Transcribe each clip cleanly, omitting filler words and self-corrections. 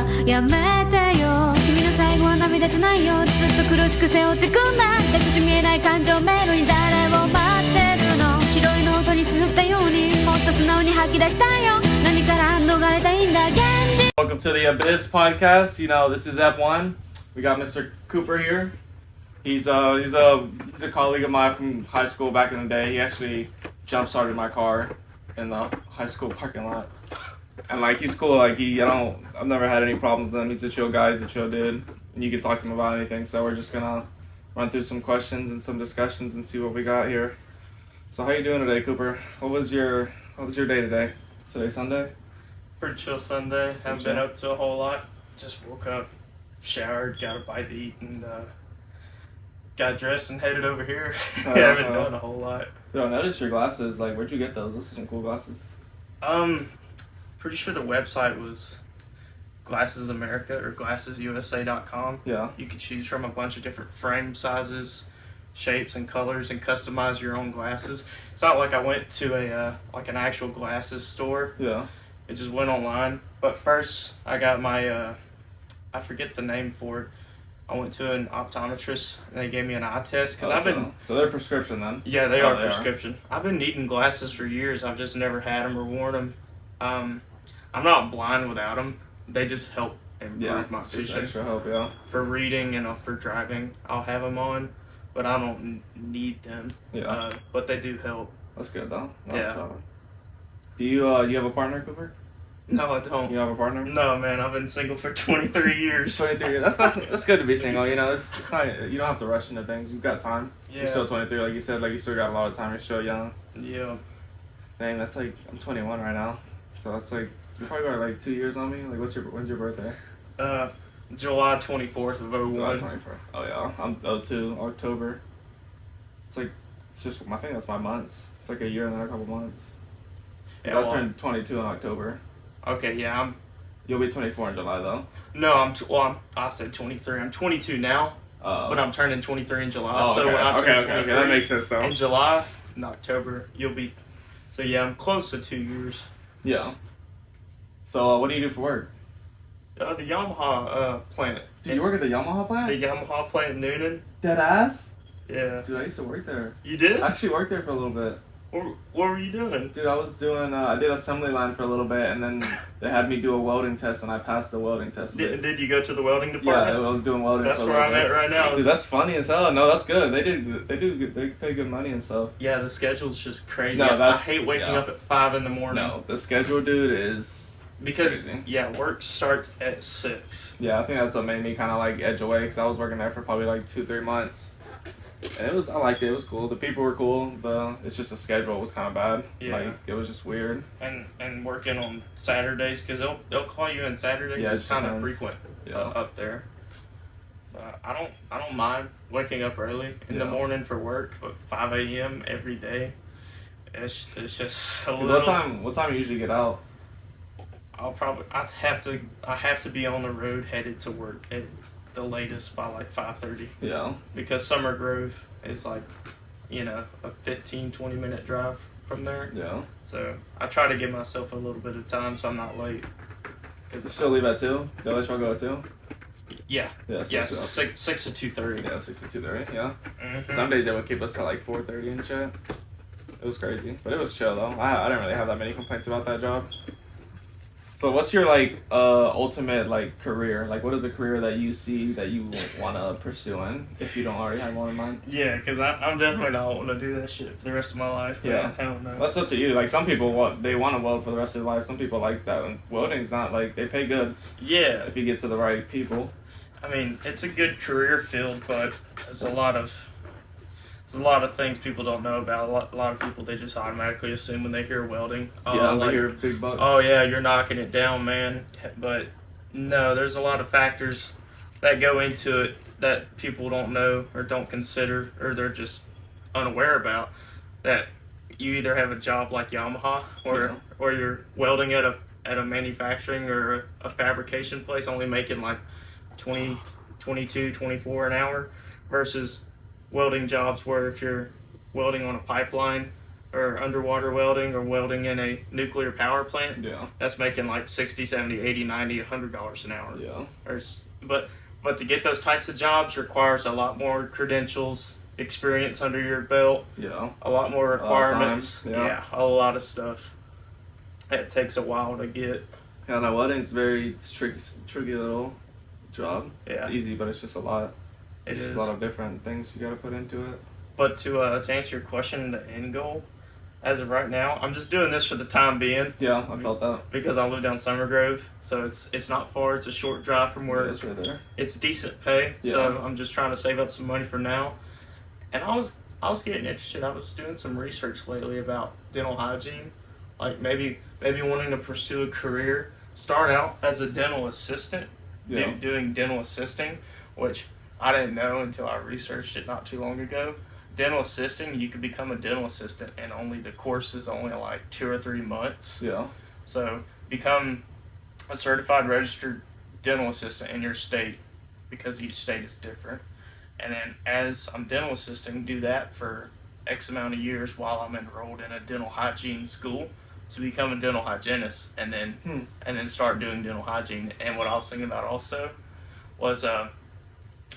はやめてよ。君の最後は涙じゃないよ。ずっと苦しく背負ってくんな。出口見えない感情迷路に誰を待ってるの。白いノートに綴ったようにもっと素直に吐き出したいよ。何から逃れたいんだ現実。 Welcome to the Abyss podcast. You know, this is F1. We got Mr. Cooper here. He's a colleague of mine from high school back in the day. He actually jump started my car in the high school parking lot. And like he's cool. Like I've never had any problems with him. He's a chill guy. He's a chill dude. And you can talk to him about anything. So we're just gonna run through some questions and some discussions and see what we got here. So how you doing today, Cooper? What was your day today? Today Sunday? Pretty chill Sunday. Haven't been up to a whole lot. Just woke up, showered, got a bite to eat, and got dressed and headed over here. Haven't done a whole lot. Dude, I noticed your glasses. Like, where'd you get those? Those are some cool glasses. Pretty sure the website was Glasses America or GlassesUSA.com. Yeah. You could choose from a bunch of different frame sizes, shapes, and colors, and customize your own glasses. It's not like I went to a like an actual glasses store. Yeah. It just went online. But first, I got my I forget the name for it. I went to an optometrist and they gave me an eye test because So they're prescription then? Yeah, they are prescription. I've been needing glasses for years. I've just never had them or worn them. I'm not blind without them. They just help improve my vision. Extra help, yeah. For reading and for driving, I'll have them on, but I don't need them. Yeah. But they do help. That's good though. Yeah. Solid. Do you have a partner, Cooper? No, I don't. You have a partner? No, man. I've been single for 23 years. 23 years. That's good to be single. You know, it's not. You don't have to rush into things. You've got time. Yeah. You're still 23, like you said. Like you still got a lot of time. You're still young. Yeah. Dang, that's like I'm 21 right now. So that's like you probably got like 2 years on me. Like when's your birthday? July 24th of 01. July 24th. Oh yeah, I'm 02 October. It's just I think that's my months. It's like a year and then a couple months. Yeah, I turned 22 in October. Okay, yeah, You'll be 24 in July though. No, I said 23. I'm 22 now, but I'm turning 23 in July. Oh, so okay. when I turn 23 That makes sense though. in July, in October, you'll be. So yeah, I'm close to 2 years. Yeah. So what do you do for work? The Yamaha plant. Do you work at the Yamaha plant? The Yamaha plant in Noonan. Dead ass? Yeah. Dude, I used to work there. You did? I actually worked there for a little bit. What were you doing? Dude, I was doing, I did assembly line for a little bit, and then they had me do a welding test, and I passed the welding test. Did you go to the welding Yeah, department? I was doing welding. That's for a where little I'm bit. at right now. Dude, that's funny as hell. No, that's good. They pay good money and stuff. Yeah, the schedule's just crazy. No, I hate waking up at 5 in the morning. No, the schedule, dude, is Because, crazy. work starts at 6. Yeah, I think that's what made me kind of like edge away, because I was working there for probably like 2-3 months. And I liked it. It was cool. The people were cool. It's just the schedule was kind of bad. Yeah. Like it was just weird. And working on Saturdays, because they'll call you in Saturdays. Yeah, It's kind of depends. frequent Yeah. up there. I don't mind waking up early in the morning for work, but 5 a.m. every day, it's just a 'Cause little. what time you usually get out? I have to be on the road headed to work at the latest by like 5:30, Yeah. because Summer Grove is like, a 15-20 minute drive from there. Yeah. So I try to give myself a little bit of time so I'm not late. You still leave at 2? They let y'all go at 2? Yeah. Yeah. Yeah, 6 6 to 2:30. Yeah, 6 to 2:30. Yeah. Mhm. Some days they would keep us till like 4:30 and shit. It was crazy, but it was chill though. I didn't really have that many complaints about that job. So what's your ultimate career? Like what is a career that you see that you want to pursue in if you don't already have one in mind? Yeah, because I'm definitely not want to do that shit for the rest of my life. Yeah. I don't know. That's up to you. Like some people want to weld for the rest of their life. Some people like that. And welding's not they pay good Yeah. if you get to the right people. I mean, it's a good career field, but there's a lot of things people don't know about. A lot of people, they just automatically assume when they hear welding. They hear big bucks. Oh yeah, you're knocking it down, man. But no, there's a lot of factors that go into it that people don't know or don't consider, or they're just unaware about. That you either have a job like Yamaha, or you're welding at a manufacturing or a fabrication place, only making like 20, 22, 24 an hour, versus welding jobs where if you're welding on a pipeline, or underwater welding or welding in a nuclear power plant, Yeah. that's making like 60, 70, 80, 90, $100 an hour. Yeah. But to get those types of jobs requires a lot more credentials, experience under your belt, Yeah. a lot more requirements. time, yeah. Yeah, a lot of stuff. It takes a while to get. Yeah, no, welding's it's tricky little job. Yeah. It's easy, but it's just a lot. It There's is. a lot of different things you got to put into it. But to answer your question, the end goal, as of right now, I'm just doing this for the time being Yeah, I felt that. because I live down Summer Grove, so it's not far. It's a short drive from work. Yeah, it's right there. It's decent pay, Yeah. so I'm just trying to save up some money for now. And I was getting interested. I was doing some research lately about dental hygiene, like maybe wanting to pursue a career. Start out as a dental assistant, Yeah. doing dental assisting, which I didn't know until I researched it not too long ago. Dental assisting, you could become a dental assistant, and the course is only like 2 or 3 months. Yeah. So become a certified registered dental assistant in your state, because each state is different. And then as I'm dental assisting, do that for X amount of years while I'm enrolled in a dental hygiene school to become a dental hygienist, and then start doing dental hygiene. And what I was thinking about also was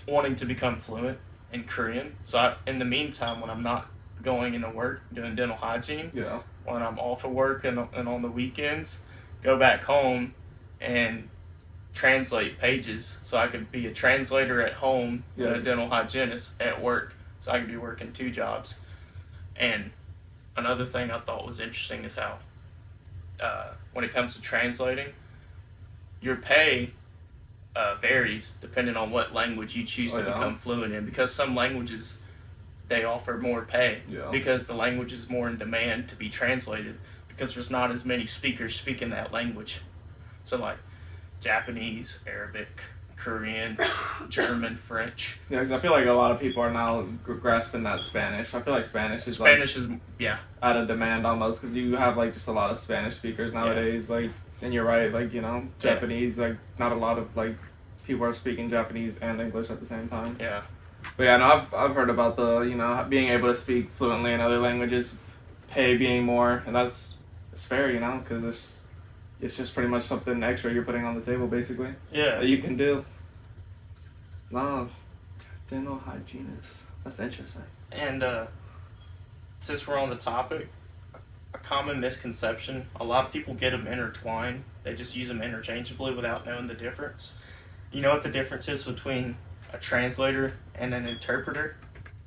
wanting to become fluent in Korean. So in the meantime, when I'm not going into work doing dental hygiene, Yeah. when I'm off of work and on the weekends, go back home and translate pages. So I could be a translator at home and Yeah. a dental hygienist at work. So I could be working 2 jobs. And another thing I thought was interesting is how when it comes to translating, your pay varies depending on what language you choose to yeah? become fluent in, because some languages they offer more pay Yeah. because the language is more in demand to be translated, because there's not as many speakers speaking that language. So like Japanese, Arabic, Korean, German, French. Yeah, because I feel like a lot of people are now grasping that Spanish. I feel like Spanish is Spanish is out of demand almost, because you have like just a lot of Spanish speakers nowadays. Like, and you're right, like, you know, Japanese, like not a lot of like people are speaking Japanese and English at the same time. Yeah. But yeah, no, I've heard about the, you know, being able to speak fluently in other languages, pay being more, and it's fair, you know, because it's just pretty much something extra you're putting on the table basically Yeah. that you can do. No, dental hygienist. That's interesting. And since we're on the topic, a common misconception, a lot of people get them intertwined. They just use them interchangeably without knowing the difference. You know what the difference is between a translator and an interpreter?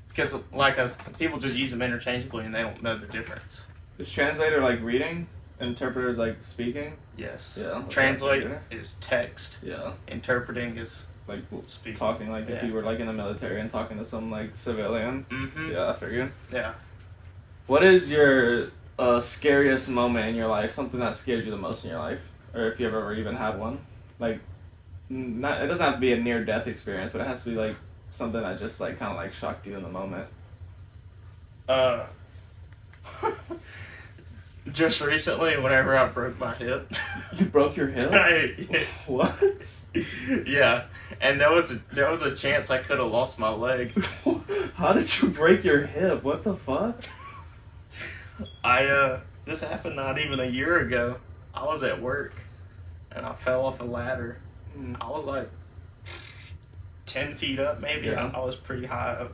Because like us, people just use them interchangeably and they don't know the difference. Is translator like reading? Interpreter is like speaking? Yes. Yeah. that's Translate what I is text. figured. Yeah. Interpreting is Like speaking. talking, like if Yeah. you were like in the military and talking to some like civilian. Mm-hmm. Yeah, I figured. Yeah. What is your scariest moment in your life? Something that scared you the most in your life, or if you've ever even had one? Like, not it doesn't have to be a near death experience, but it has to be like something that just like kind of like shocked you in the moment. Just recently, whenever I broke my hip. You broke your hip? What? Yeah, and there was a chance I could have lost my leg. How did you break your hip? What the fuck? This happened not even a year ago. I was at work and I fell off a ladder. I was like 10 feet up, maybe. Yeah. I was pretty high up,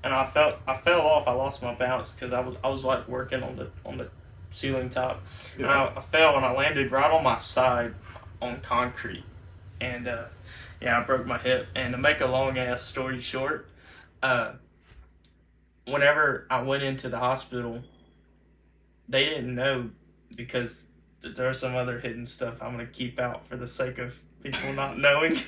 and I fell off. I lost my balance because I was like working on the ceiling top. And Yeah. I fell and I landed right on my side on concrete, and I broke my hip. And to make a long ass story short, whenever I went into the hospital, they didn't know, because there's some other hidden stuff I'm gonna keep out for the sake of people not knowing.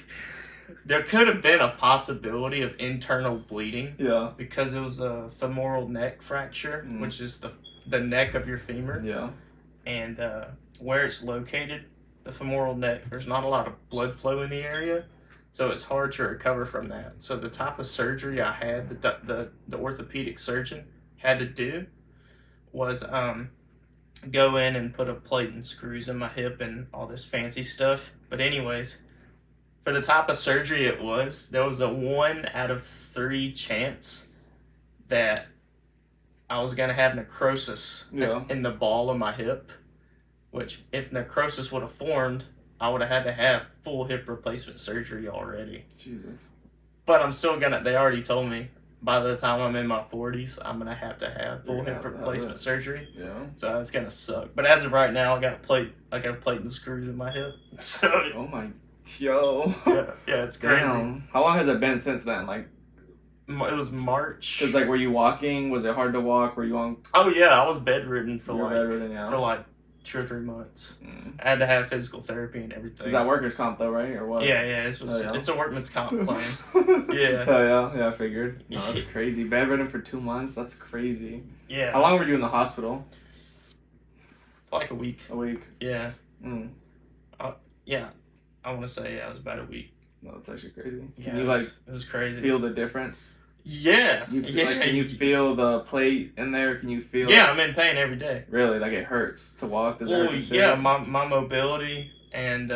There could have been a possibility of internal bleeding Yeah. because it was a femoral neck fracture, which is the neck of your femur. Yeah. And where it's located, the femoral neck, there's not a lot of blood flow in the area, so it's hard to recover from that. So the type of surgery I had, the orthopedic surgeon had to do, was go in and put a plate and screws in my hip and all this fancy stuff. But anyways, for the type of surgery it was, there was a 1 out of 3 chance that I was gonna have necrosis Yeah. in the ball of my hip, which if necrosis would have formed, I would have had to have full hip replacement surgery already. Jesus. But I'm still gonna. They already told me by the time I'm in my 40s, I'm gonna have to have full You're gonna hip have to have replacement it. surgery. Yeah. So it's gonna suck. But as of right now, I got a plate and screws in my hip. So Oh my. Yo. yeah, it's crazy. Damn. How long has it been since then? Like, It was March. cause like, were you walking? Was it hard to walk? Were you on? Oh yeah, I was bedridden for You were like bedridden, yeah. for like 2 or 3 months. Mm. I had to have physical therapy and everything. Is that workers' comp though, right, or what? Yeah, it's Oh, yeah. it's a workman's comp claim. Yeah. Oh yeah. I figured. No, that's crazy. Bedridden for 2 months. That's crazy. Yeah. How long were you in the hospital? Like a week. A week. Yeah. Mm. Yeah. I want to say it was about a week. No, that's actually crazy. Yeah, Can you like it was crazy. feel the difference? Yeah. You feel, yeah. like, can you feel the plate in there? Can you feel? Yeah, I'm in pain every day. Really, like it hurts to walk. Does it Well, hurt to sit? yeah, my mobility and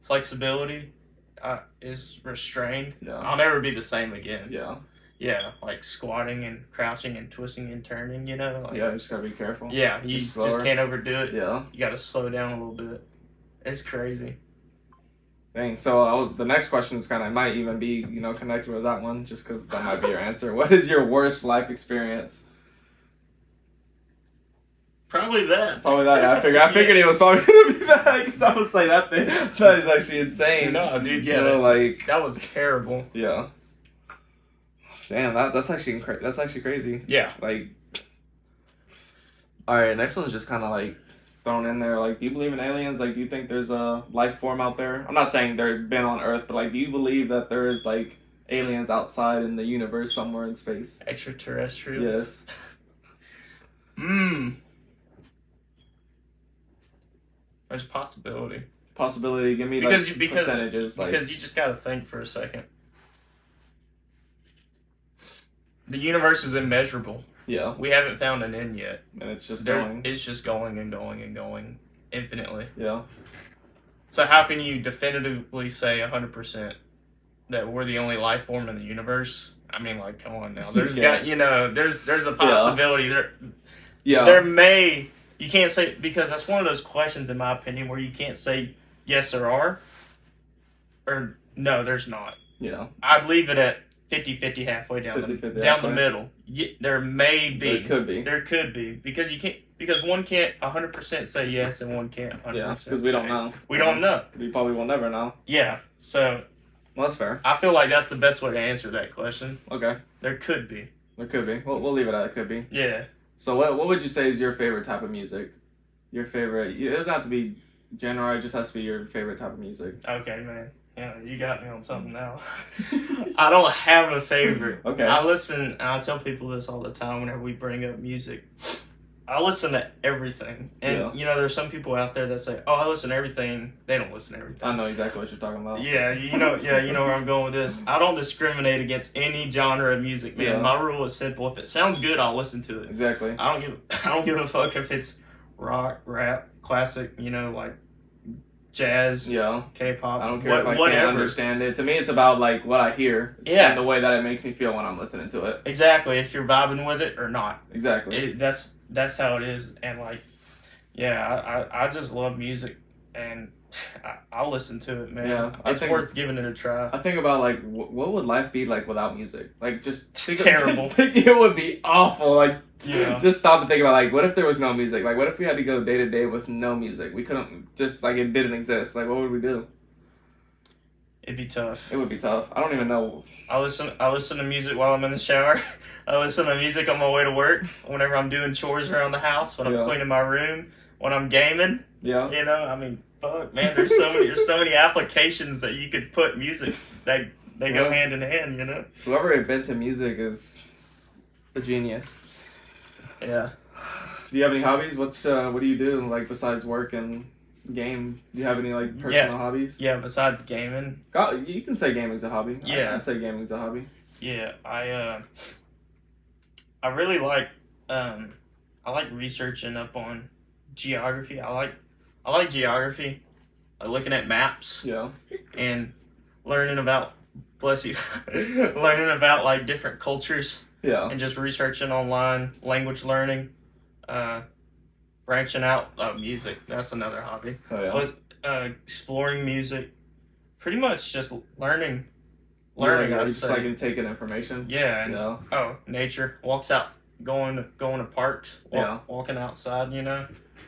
flexibility is restrained. Yeah. I'll never be the same again. Yeah. Yeah, like squatting and crouching and twisting and turning, you know? Like, Yeah. You just gotta be careful. yeah, you Just just slower. can't overdo it. Yeah. You gotta slow down a little bit. It's crazy. Dang. So the next question is kind of might even be connected with that one, just because that might be your answer. What is your worst life experience? Probably that. Probably that. I figured it was probably gonna be that, because I was like that is actually insane. No, dude, yeah. You know, like That was terrible. yeah. Damn, that's actually crazy. Yeah. Like, all right, next one's just kind of like thrown in there. Like, do you believe in aliens? Like, do you think there's a life form out there? I'm not saying they've been on Earth, but like, do you believe that there is like aliens outside in the universe somewhere in space? Extraterrestrials. Yes. There's a possibility. Possibility. Give me Because like you- because- percentages. Like, Because you just gotta think for a second. The universe is immeasurable. yeah, We haven't found an end yet. and it's just There, going. it's just going and going and going infinitely. Yeah. So how can you definitively say 100% that we're the only life form in the universe? I mean, like, come on now. There's Yeah. there's a possibility Yeah. there may. You can't say, because that's one of those questions, in my opinion, where you can't say yes there are or no, there's not. Yeah. I'd leave it at 50-50, halfway down 50-50 down the halfway. middle. There may be. It could be. There could be, because one can't 100% say yes and one can't 100% Yeah, because we don't say- know. We don't know. We probably will never know. Yeah, so Well, that's fair. I feel like that's the best way to answer that question. Okay. There could be. There could be. We'll leave it at it could be. Yeah. So what would you say is your favorite type of music? Your favorite. It doesn't have to be genre. It just has to be your favorite type of music. Okay, man. Yeah, you got me on something now. I don't have a favorite. Okay. I listen, and I tell people this all the time whenever we bring up music. I listen to everything. And, Yeah. there's some people out there that say, oh, I listen to everything. They don't listen to everything. I know exactly what you're talking about. Yeah, you know where I'm going with this. I don't discriminate against any genre of music, man. Yeah. My rule is simple. If it sounds good, I'll listen to it. Exactly. I don't give a fuck if it's rock, rap, classic, like jazz, Yeah. K-pop. I don't care if I whatever. can't understand it. To me, it's about like what I hear. Yeah. And the way that it makes me feel when I'm listening to it. Exactly, if you're vibing with it or not. Exactly. That's how it is, and like, yeah, I just love music, and I'll listen to it, man. Yeah, I It's think- worth giving it a try. I think about like what would life be like without music? Like just think Terrible. think it would be awful. Like Yeah. just stop and think about like what if there was no music? Like what if we had to go day to day with no music? We couldn't just like it didn't exist. Like what would we do? It'd be tough. It would be tough. I don't even know. I listen to music while I'm in the shower. I listen to music on my way to work, whenever I'm doing chores around the house, when I'm Yeah. cleaning my room, when I'm gaming. Yeah. I mean, fuck, man. There's so many applications that you could put music that they go Yeah. hand in hand. Whoever invented music is a genius. Yeah. Do you have any hobbies? What do you do like besides work and game? Do you have any like personal hobbies? Yeah. Besides gaming, You can say gaming's a hobby. Yeah. I'd say gaming's a hobby. yeah, I really like I like researching up on geography. I like geography, like looking at maps Yeah. and learning about, bless you, learning about like different cultures Yeah. and just researching online, language learning, branching out. Music, that's another hobby. Oh yeah. But exploring music, pretty much just learning. Learning, I'd just say. like taking information. Yeah, and Yeah. nature, walks out, going to parks, Yeah. walking outside.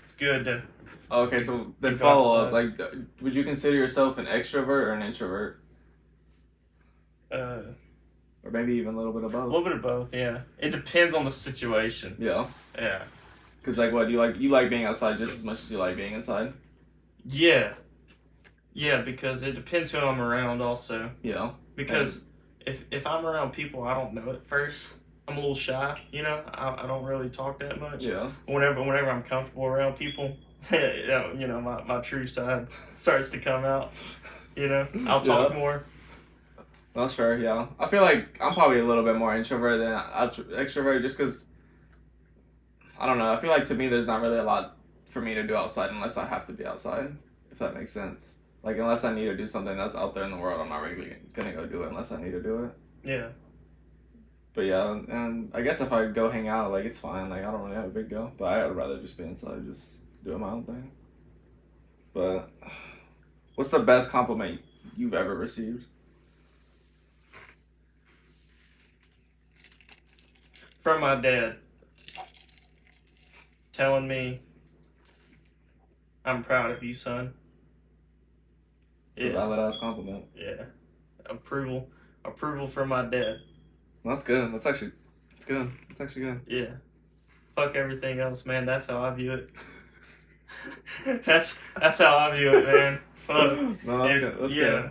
It's good to. Okay, so then Keep follow up. outside. Like, would you consider yourself an extrovert or an introvert, A or maybe even a little bit of both? little bit of both, yeah. It depends on the situation. Yeah. Yeah. Cause like, what you like being outside just as much as you like being inside. Yeah. Yeah, because it depends who I'm around also. Yeah. Because if I'm around people I don't know at first, I'm a little shy, I don't really talk that much. Yeah. Whenever I'm comfortable around people, my true side starts to come out. I'll talk Yeah. more. That's fair. Yeah. I feel like I'm probably a little bit more introvert than extrovert, just cause I don't know. I feel like to me, there's not really a lot for me to do outside unless I have to be outside. If that makes sense. Like, unless I need to do something that's out there in the world, I'm not really gonna go do it unless I need to do it. Yeah. But yeah, and I guess if I go hang out, like, it's fine. Like, I don't really have a big deal. But I'd rather just be inside, just doing my own thing. But what's the best compliment you've ever received? From my dad. Telling me, I'm proud of you, son. It's a valid ass compliment. Yeah. Approval from my dad. That's good. It's good. It's actually good. Yeah. Fuck everything else, man. That's how I view it. that's how I view it, man. Fuck. No, that's good. That's good.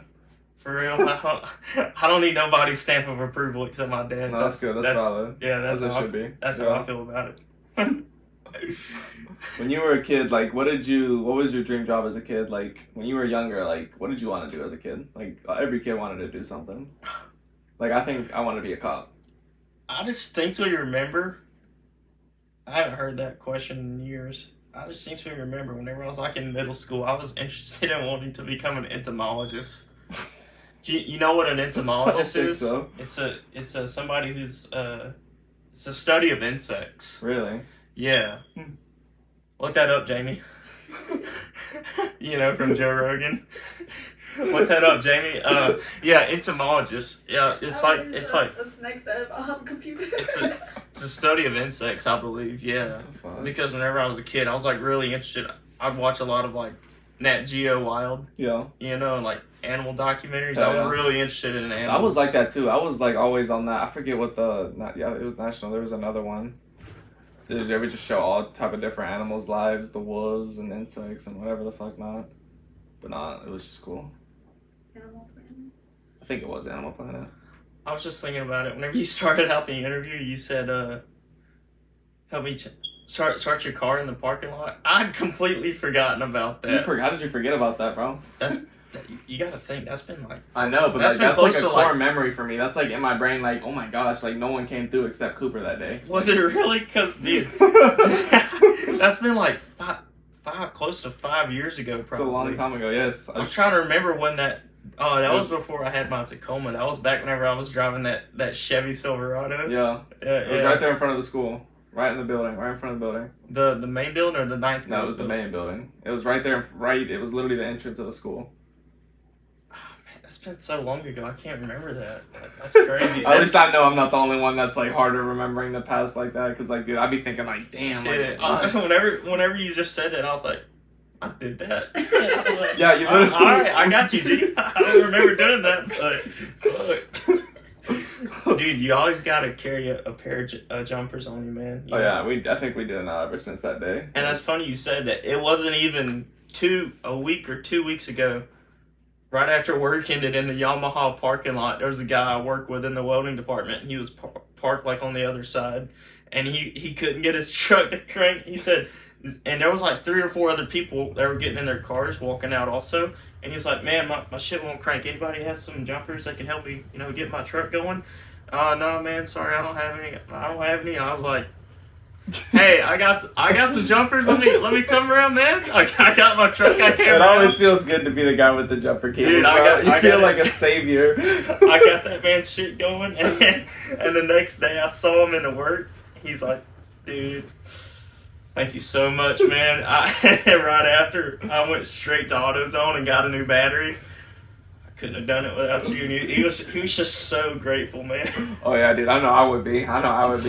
For real. I don't need nobody's stamp of approval except my dad's. No, that's good. That's valid. Yeah, that's As it how should be. That's Yeah. how I feel about it. When you were a kid, like, what was your dream job as a kid? Like, when you were younger, like, what did you want to do as a kid? Like, every kid wanted to do something. Like, I think I want to be a cop. I distinctly remember. I haven't heard that question in years. I distinctly remember whenever I was like in middle school, I was interested in wanting to become an entomologist. You know what an entomologist I don't is? think so. It's a somebody who's it's a study of insects. Really? Yeah. Look that up, Jamie. From Joe Rogan. Look that up, Jamie. Yeah, entomologist. Yeah, it's like That's next step. I'll have a computer. it's a study of insects, I believe. Yeah. What the fuck? Because whenever I was a kid, I was like really interested. I'd watch a lot of like Nat Geo Wild, Yeah. and like animal documentaries. Yeah, I was yeah. really interested in animals. I was like that too. I was like always on that. I forget what it was national. There was another one. Did you ever just show all type of different animals' lives, the wolves and insects and whatever the fuck not? But nah, it was just cool. Animal Planet. I think it was Animal Planet. I was just thinking about it. Whenever you started out the interview, you said, help me start your car in the parking lot. I'd completely forgotten about that. How did you forget about that, bro? You gotta think, that's been like... I know, but That's been that's like close a to, core like- memory for me. That's like in my brain, like, oh my gosh, like no one came through except Cooper that day. Was it really? Because, dude, that's been like close to 5 years ago, It's probably. a long time ago, yes. I'm trying to remember when that... Oh, that was before I had my Tacoma. That was back whenever I was driving that Chevy Silverado. Yeah, Yeah, it was right there in front of the school. Right in the building, right in front of the building. The main building or the ninth? No, it was the main building. It was right there, it was literally the entrance of the school. That's been so long ago. I can't remember that. That's crazy. At least I know I'm not the only one that's like harder remembering the past like that. Cause like, dude, I'd be thinking like, damn, Shit. like, what? Whenever you just said it, I was like, I did that. Yeah, you literally- All right, I got you, G. I don't remember doing that, but dude, you always gotta carry a pair of jumpers on you, man. You Oh know? yeah, I think we did it now ever since that day. And that's funny you said that. It wasn't even a week or 2 weeks ago. Right after work ended in the Yamaha parking lot, there was a guy I work with in the welding department. And he was parked like on the other side, and he couldn't get his truck to crank. He said, and there was like 3 or 4 other people that were getting in their cars, walking out also. And he was like, "Man, my shit won't crank. Anybody has some jumpers that can help me, get my truck going?" No, man, sorry, I don't have any. I was like, Hey, I got some jumpers. Let me come around, man. I got my truck. I came It around. always feels good to be the guy with the jumper cables. Dude, You I feel got like it. a savior. I got that man's shit going, and the next day I saw him in the work. He's like, dude, thank you so much, man. Right after, I went straight to AutoZone and got a new battery. I couldn't have done it without you. And he was just so grateful, man. Oh yeah, dude. I know I would be.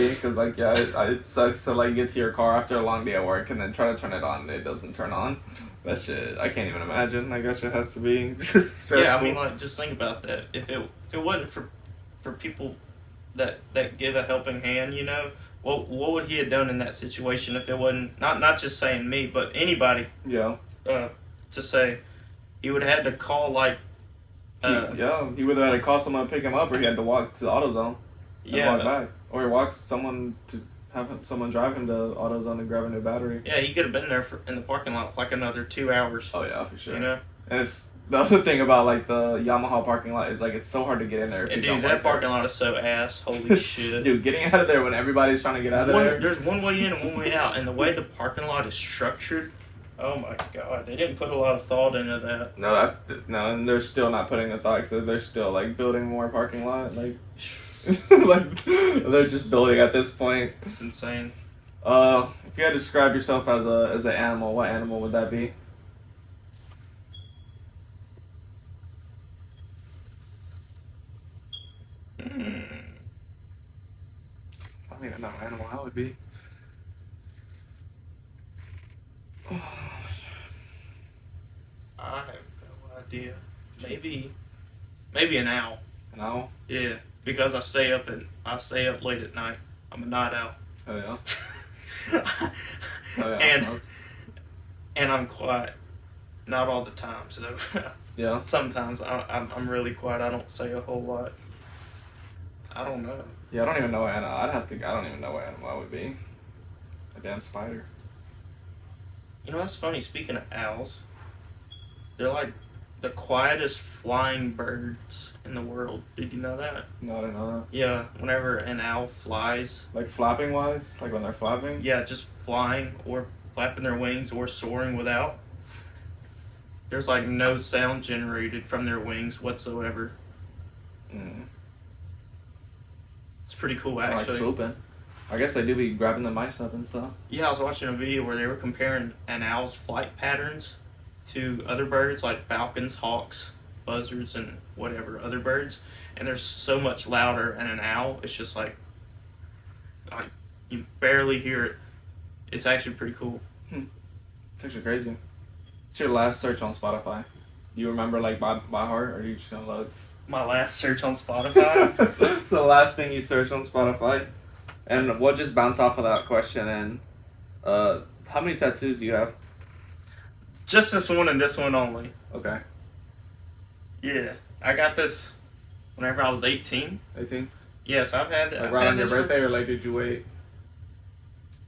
Because like yeah, it sucks to like get to your car after a long day at work and then try to turn it on and it doesn't turn on. That shit, I can't even imagine. I guess it has to be just stressful. Yeah, I mean, like, just think about that. If it wasn't for people that give a helping hand, you know, what would he have done in that situation if it wasn't not just saying me, but anybody? Yeah. To say he would have had to call like. He would have had to call someone to pick him up, or he had to walk to the AutoZone and walk back, or he walks someone to have someone drive him to AutoZone and grab a new battery. Yeah, he could have been there in the parking lot for like another 2 hours. Oh yeah, for sure. You know, and it's the other thing about like the Yamaha parking lot is like it's so hard to get in there. If and you don't dude, that park there. parking lot is so ass. Holy shit, Dude, getting out of there when everybody's trying to get out of there. There's one way in and one way out, and the way the parking lot is structured. Oh my god, they didn't put a lot of thought into that. No, and they're still not putting the thought. So they're still like building more parking lot. Like, like they're just building at this point. It's insane. If you had to describe yourself as an animal, what animal would that be? I don't even know what animal I would be. I have no idea. Maybe an owl. An owl? Yeah, because I stay up late at night. I'm a night owl. Oh yeah. And I'm quiet. Not all the time, so Yeah. sometimes I'm really quiet. I don't say a whole lot. I don't know. Yeah, I don't even know what animal. I don't even know what animal I would be. A damn spider. You know what's funny? Speaking of owls, they're like the quietest flying birds in the world. Did you know that? No, I don't know that. Yeah, whenever an owl flies, Like flapping wise, like when they're flapping. yeah, just flying or flapping their wings or soaring without, there's like no sound generated from their wings whatsoever. Mm. It's pretty cool, Like actually. swooping. I guess they do be grabbing the mice up and stuff. Yeah, I was watching a video where they were comparing an owl's flight patterns to other birds like falcons, hawks, buzzards, and whatever other birds, and they're so much louder than an owl. It's just like you barely hear it. It's actually pretty cool. It's actually crazy. What's your last search on Spotify? Do you remember like by heart, or are you just gonna look? My last search on Spotify. It's the last thing you search on Spotify. And we'll just bounce off of that question. And how many tattoos do you have? Just this one and this one only. Okay. Yeah, I got this whenever I was 18. 18? Yes, I've had that. Like right on your birthday, or like did you wait?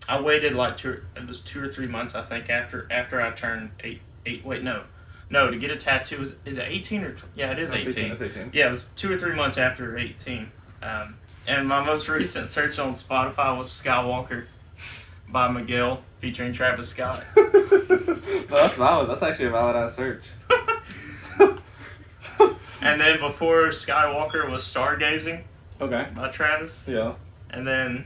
I waited like it was 2 or 3 months, I think, after I turned 8. Wait, no, to get a tattoo is it 18 or yeah, it is 18. That's 18. Yeah, it was 2 or 3 months after 18. And my most recent search on Spotify was Skywalker by Miguel featuring Travis Scott. No, that's valid. That's actually a valid ass search. And then before Skywalker was Stargazing Okay. by Travis. Yeah. And then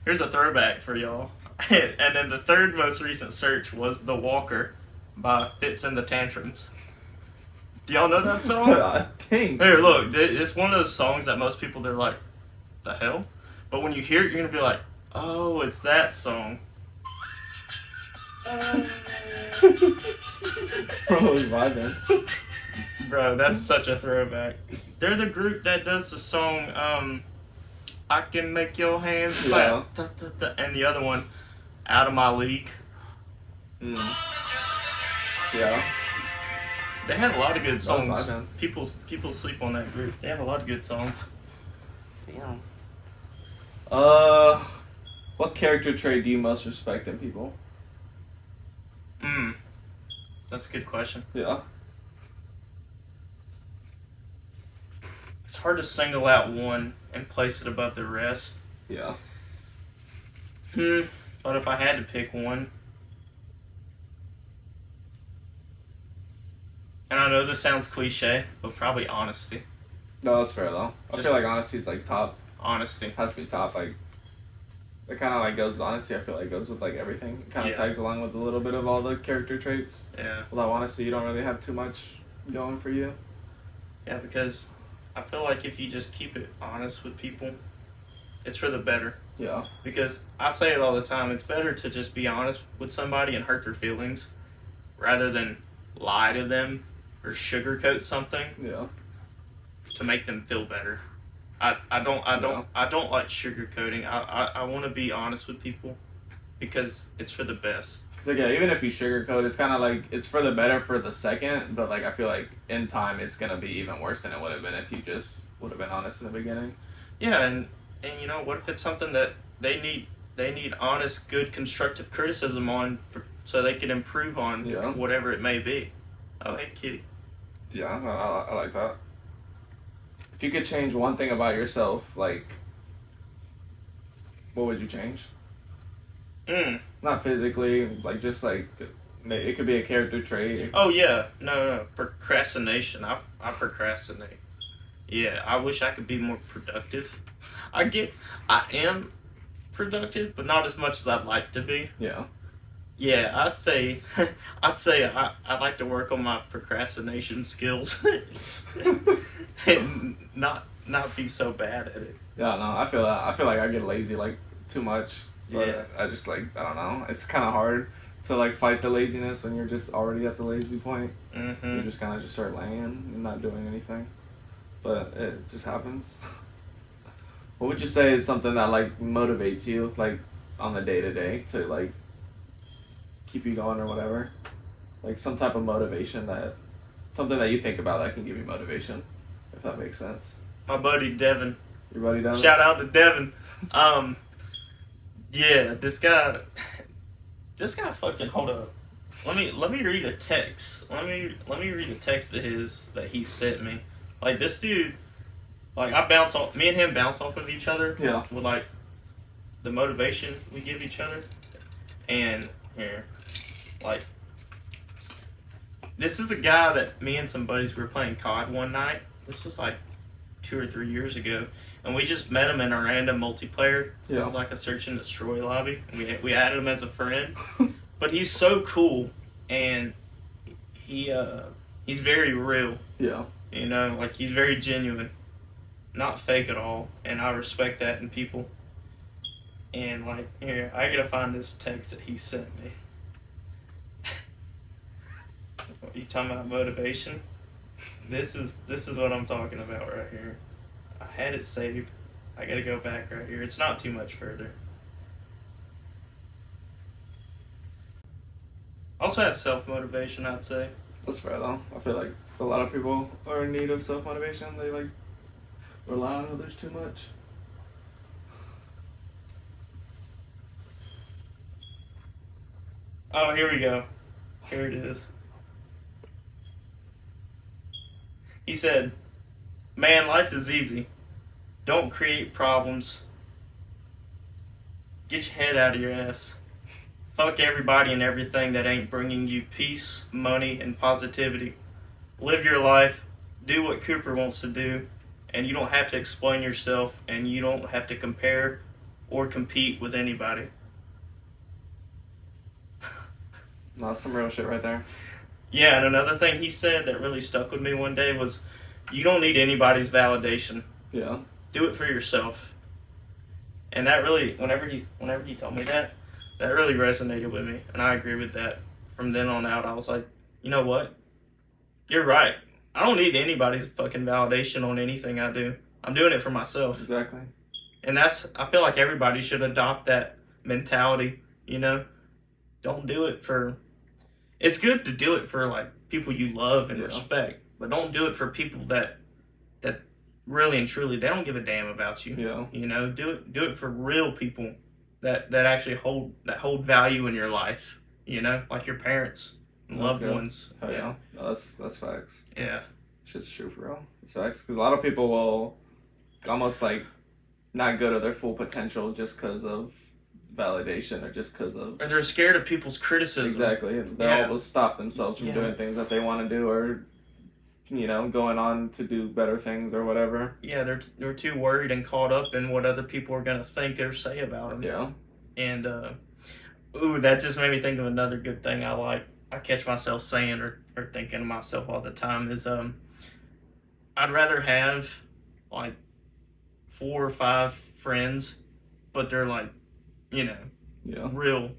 here's a throwback for y'all. And then the third most recent search was The Walker by Fits and the Tantrums. Do y'all know that song? I think. Here, look, it's one of those songs that most people, they're like, the hell? But when you hear it, you're going to be like, oh, it's that song. Bro, he's vibing. Bro, that's such a throwback. They're the group that does the song, I Can Make Your Hands Clap. Da, da, da, and the other one, Out of My League. Mm. Yeah. They had a lot of good songs. vibing. People sleep on that group. They have a lot of good songs. Damn. What character trait do you most respect in people? That's a good question. Yeah. It's hard to single out one and place it above the rest. Yeah. But if I had to pick one, and I know this sounds cliche, but probably honesty. No, that's fair though. I Just- feel like honesty's like top. Honesty. Has to be top. Like it kind of like goes. Honesty, I feel like goes with like everything. It kind of Yeah. tags along with a little bit of all the character traits. Yeah. Without honesty, you don't really have too much going for you. Yeah, because I feel like if you just keep it honest with people, it's for the better. Yeah. Because I say it all the time, it's better to just be honest with somebody and hurt their feelings rather than lie to them or sugarcoat something Yeah. to make them feel better. I don't like sugarcoating. I want to be honest with people because it's for the best. Cause like yeah, even if you sugarcoat, it's kind of like it's for the better for the second, but like I feel like in time it's gonna be even worse than it would have been if you just would have been honest in the beginning. Yeah, and you know, what if it's something that they need honest, good, constructive criticism on so they can improve on Yeah. whatever it may be. Oh, hey, kitty. Yeah, I like that. If you could change one thing about yourself, like, what would you change? Not physically, like just like it could be a character trait. Oh yeah, no, procrastination. I procrastinate. Yeah, I wish I could be more productive. I am productive, but not as much as I'd like to be. Yeah. Yeah, I'd say I'd like to work on my procrastination skills and not be so bad at it. Yeah, no, I feel that. I feel like I get lazy like too much. But Yeah. I just like I don't know. It's kind of hard to like fight the laziness when you're just already at the lazy point. You Mm-hmm. just kind of just start laying and not doing anything. But it just happens. What would you say is something that like motivates you like on the day to day to like keep you going or whatever? Like some type of motivation something that you think about that can give you motivation, if that makes sense. My buddy Devin. Your buddy does. Shout out to Devin. Yeah, this guy fucking, hold up. Let me read a text. Let me read a text of his that he sent me. Like this dude, like me and him bounce off of each other. Yeah. With like the motivation we give each other. And here, like this is a guy that me and some buddies were playing COD one night. This was like 2 or 3 years ago. And we just met him in a random multiplayer. Yeah. It was like a search and destroy lobby. And we added him as a friend. But he's so cool, and he's very real. Yeah. You know, like he's very genuine, not fake at all. And I respect that in people. And like here, I gotta find this text that he sent me. You talking about motivation? This is what I'm talking about right here. I had it saved. I gotta go back right here. It's not too much further. Also had self-motivation, I'd say. That's fair though. I feel like a lot of people are in need of self-motivation. They like rely on others too much. Oh, here we go. Here it is. He said, "Man, life is easy. Don't create problems. Get your head out of your ass. Fuck everybody and everything that ain't bringing you peace, money, and positivity. Live your life. Do what Cooper wants to do. And you don't have to explain yourself, and you don't have to compare or compete with anybody." No, that's some real shit right there. Yeah, and another thing he said that really stuck with me one day was, you don't need anybody's validation. Yeah. Do it for yourself. And that really, whenever he told me that really resonated with me, and I agree with that. From then on out, I was like, you know what? You're right. I don't need anybody's fucking validation on anything I do. I'm doing it for myself. Exactly. And I feel like everybody should adopt that mentality, you know? Don't do it for, it's good to do it for like people you love and Yeah. respect, but don't do it for people that really and truly, they don't give a damn about you. Yeah. You know, do it for real people that actually hold value in your life, you know, like your parents and That's loved good. ones. Oh yeah. No, that's facts. Yeah. Shit's true for real. It's facts. Because a lot of people will almost like not go to their full potential just because of validation or just because of Or they're scared of people's criticism. exactly. They Yeah. always stop themselves from Yeah. doing things that they want to do or going on to do better things or whatever. Yeah, they're too worried and caught up in what other people are gonna think or say about them. Yeah. And that just made me think of another good thing I catch myself saying or thinking to myself all the time is I'd rather have like 4 or 5 friends, but they're like, Yeah. real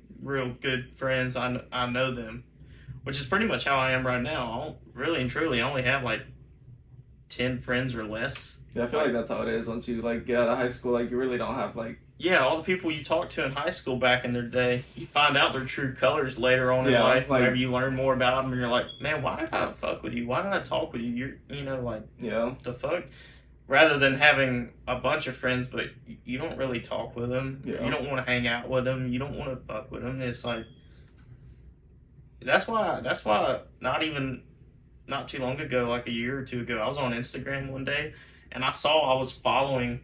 good friends. I know them, which is pretty much how I am right now. I don't, really and truly, I only have like 10 friends or less. Yeah, I feel like that's how it is. Once you like get out of high school, like you really don't have like Yeah, all the people you talked to in high school back in their day, you find out their true colors later on in Yeah, life. like- Whenever you learn more about them, and you're like, man, why did I fuck with you? Why did I talk with you? Like, yeah. the fuck? Rather than having a bunch of friends, but you don't really talk with them. Yeah. You don't want to hang out with them. You don't want to fuck with them. It's like, that's why not too long ago, like a year or two ago, I was on Instagram one day, and I saw I was following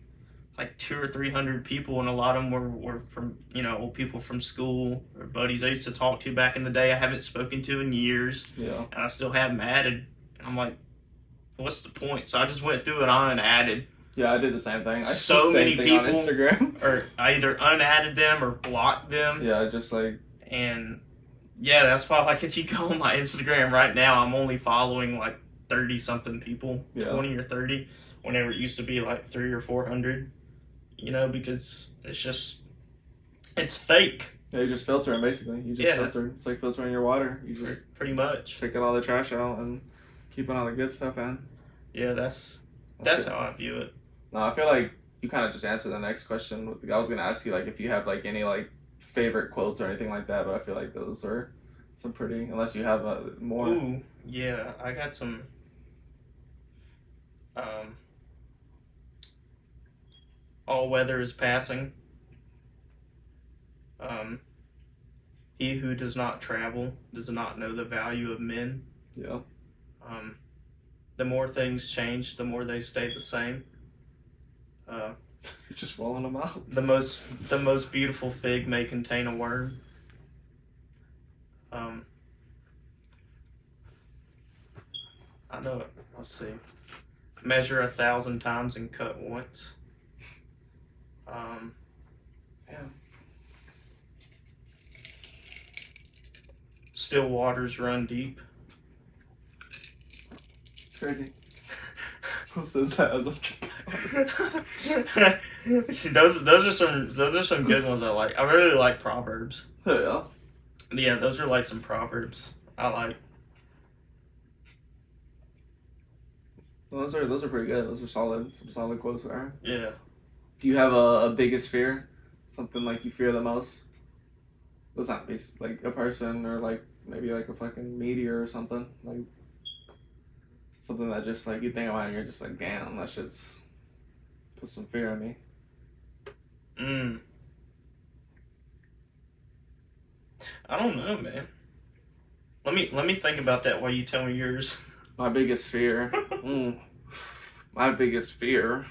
like 200 or 300 people, and a lot of them were from old people from school or buddies I used to talk to back in the day. I haven't spoken to in years, Yeah. and I still have them added. And I'm like, what's the point? So I just went through and unadded, Yeah, I did the same thing. I So did the same many thing on people- Instagram. or I either unadded them or blocked them. Yeah, just like And yeah, that's why, like, if you go on my Instagram right now, I'm only following like 30 something people, Yeah. 20 or 30, whenever it used to be like 300 or 400. Because it's fake, yeah, you're just filtering basically. You just Yeah. filter. It's like filtering your water. You just pretty much. taking all the trash out and keeping all the good stuff in. Yeah, that's good. how I view it. No, I feel like you kind of just answered the next question. I was gonna ask you like if you have like any like favorite quotes or anything like that, but I feel like those are some pretty. Unless you have more. Ooh, yeah, I got some. All weather is passing. He who does not travel does not know the value of men. Yeah. The more things change, the more they stay the same. You're just rolling them out. The most beautiful fig may contain a worm. I know it. Let's see. Measure 1,000 times and cut once. Yeah. Still waters run deep. It's crazy. Who says that as a See, those are some good ones I like. I really like Proverbs. Yeah. Yeah, those are like some Proverbs I like. Well, those are pretty good. Those are solid. Some solid quotes there. Yeah. Do you have a biggest fear? Something like you fear the most? Does not be like a person or like maybe like a fucking meteor or something. Like something that just like you think about and you're just like, damn, that shit's put some fear in me. I don't know, man. Let me think about that while you tell me yours. My biggest fear. My biggest fear.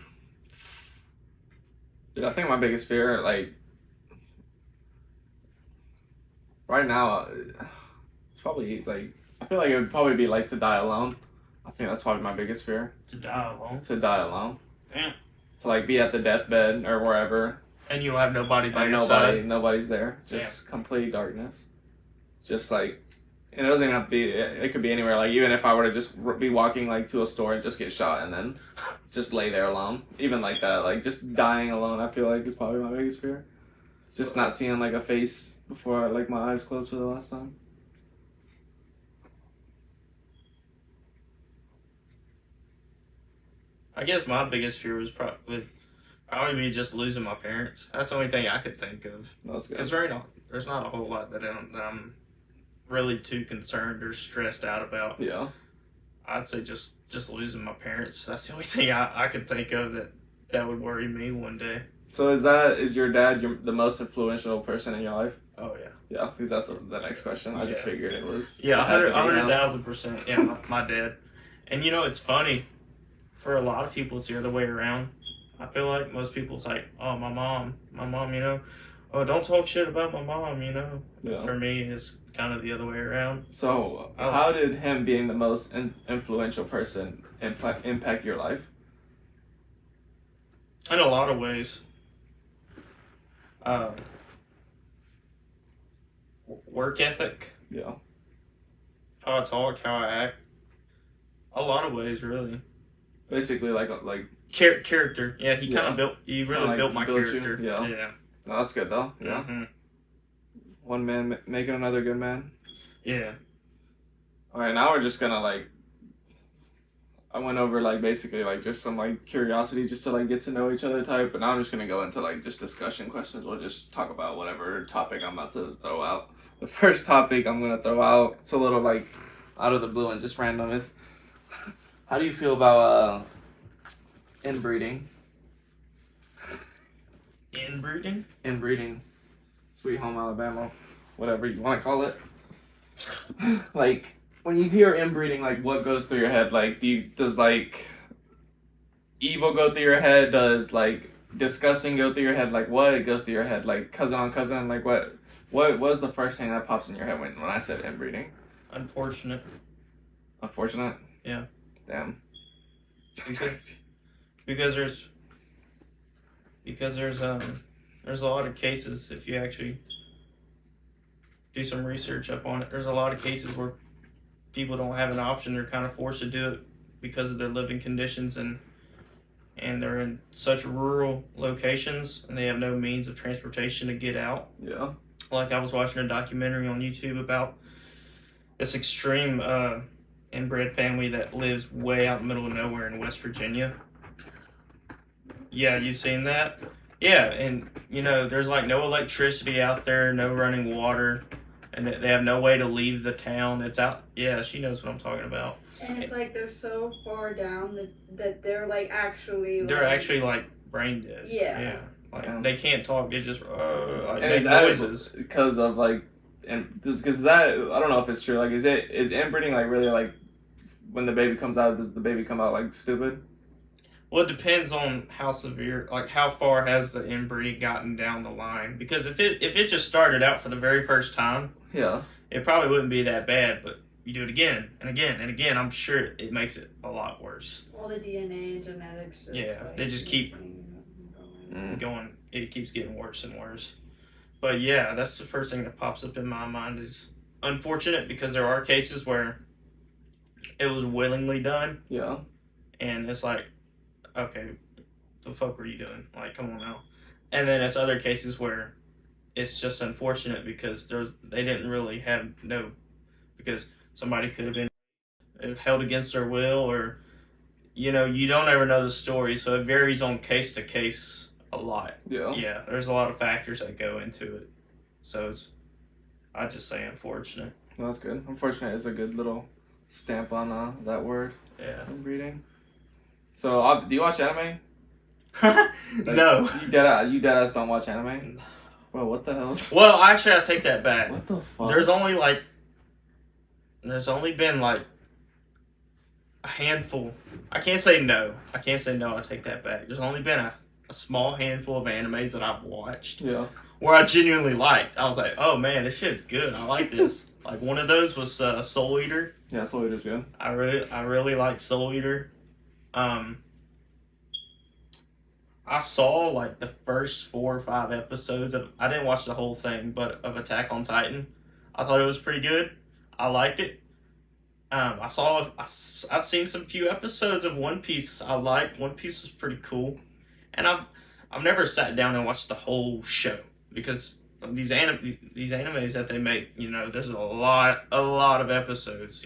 Dude, I think my biggest fear, like, right now, it's probably, like, I feel like it would probably be, like, to die alone. I think that's probably my biggest fear. To die alone. To die alone. Yeah. To, like, be at the deathbed or wherever. And you'll have nobody by And your side. nobody's there. Just complete darkness. Just, like, and it doesn't even have to be, it could be anywhere. Like, even if I were to just be walking, like, to a store and just get shot and then just lay there alone. Even like that. Like, just dying alone, I feel like, is probably my biggest fear. Just not seeing, like, a face before, like, my eyes closed for the last time. I guess my biggest fear was probably be just losing my parents. That's the only thing I could think of. That's good. Because there's not a whole lot that I'm really too concerned or stressed out about. Yeah. I'd say just losing my parents. That's the only thing I could think of that would worry me one day. So is your dad the most influential person in your life? Oh yeah. Yeah, because that's the next question. I just Yeah. figured it was. Yeah, it had to be him. 100,000%. Yeah, my dad. And it's funny. For a lot of people, it's the other way around. I feel like most people's like, oh, my mom, well, don't talk shit about my mom, you know. Yeah. For me, it's kind of the other way around. So, how did him being the most influential person impact your life? In a lot of ways. Work ethic, Yeah. how I talk, how I act. A lot of ways, really. Basically, like Character. Yeah, he kind Yeah. of built. He really Kinda, built my built you, character. yeah. Yeah. no, that's good though. Yeah. hmm One man making another good man. Yeah. All right, now we're just gonna I went over basically just some curiosity just to get to know each other type, but now I'm just gonna go into just discussion questions. We'll just talk about whatever topic I'm about to throw out. The first topic I'm gonna throw out, it's a little out of the blue and just random, is how do you feel about inbreeding? Inbreeding. Inbreeding, Sweet Home Alabama, whatever you want to call it. When you hear inbreeding, what goes through your head? Does evil go through your head? Does disgusting go through your head? What goes through your head? Cousin on cousin? What was the first thing that pops in your head when I said inbreeding? Unfortunate. Unfortunate? Yeah. Damn. That's crazy. Because there's a lot of cases, if you actually do some research up on it, there's a lot of cases where people don't have an option. They're kind of forced to do it because of their living conditions, and they're in such rural locations and they have no means of transportation to get out. Yeah. I was watching a documentary on YouTube about this extreme inbred family that lives way out in the middle of nowhere in West Virginia. Yeah, you've seen that? Yeah, and there's no electricity out there, no running water, and they have no way to leave the town. It's out. Yeah, she knows what I'm talking about. And it's they're so far down that they're actually. They're actually brain dead. Yeah. Yeah. They can't talk. They just And make is that noises. because of because that, I don't know if it's true. Is inbreeding really when the baby comes out? Does the baby come out stupid? Well, it depends on how severe, how far has the inbreeding gotten down the line. Because if it just started out for the very first time, Yeah. it probably wouldn't be that bad. But you do it again and again and again, I'm sure it makes it a lot worse. All the DNA and genetics just. Yeah, they just keep going. It keeps getting worse and worse. But yeah, that's the first thing that pops up in my mind is unfortunate, because there are cases where it was willingly done, Yeah. and it's okay, the fuck were you doing? Come on now. And then it's other cases where it's just unfortunate because they didn't really have because somebody could have been held against their will, or you don't ever know the story, so it varies on case to case a lot. Yeah. Yeah, there's a lot of factors that go into it, so I just say unfortunate. No, that's good. Unfortunate is a good little stamp on that word. Yeah. Inbreeding. So, do you watch anime? No. You deadass don't watch anime? Bro, what the hell? Well, actually, I take that back. What the fuck? There's only been a handful. I can't say no. I take that back. There's only been a small handful of animes that I've watched Yeah. where I genuinely liked. I was like, oh man, this shit's good. I like this. One of those was Soul Eater. Yeah, Soul Eater's good. I really like Soul Eater. I saw the first 4 or 5 episodes I didn't watch the whole thing, but of Attack on Titan. I thought it was pretty good. I liked it. I've seen some few episodes of One Piece. I liked One Piece was pretty cool, and I've never sat down and watched the whole show because of these animes that they make. There's a lot of episodes.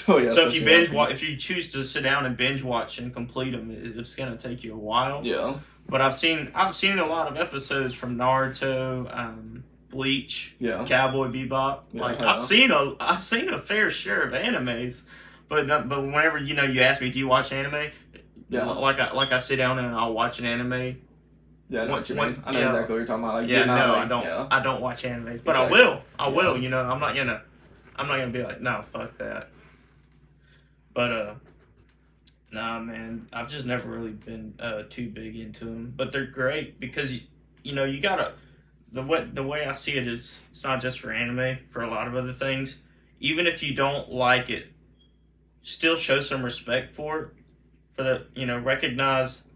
Oh yeah. So if you especially if you choose to sit down and binge watch and complete them, it's gonna take you a while. Yeah. But I've seen a lot of episodes from Naruto, Bleach, Yeah. Cowboy Bebop. Yeah, I've seen a fair share of animes, but whenever you ask me, do you watch anime? Yeah. I sit down and I'll watch an anime. Yeah, I know what you What- mean. I know yeah. exactly what you're talking about. Yeah, you're not, no, I don't. Yeah. I don't watch animes, but Exactly. I will. I'm not gonna be like, no, fuck that. But nah, man, I've just never really been too big into them. But they're great because you gotta. the way I see it is, it's not just for anime, for a lot of other things. Even if you don't like it, still show some respect for it, for the, you know, recognize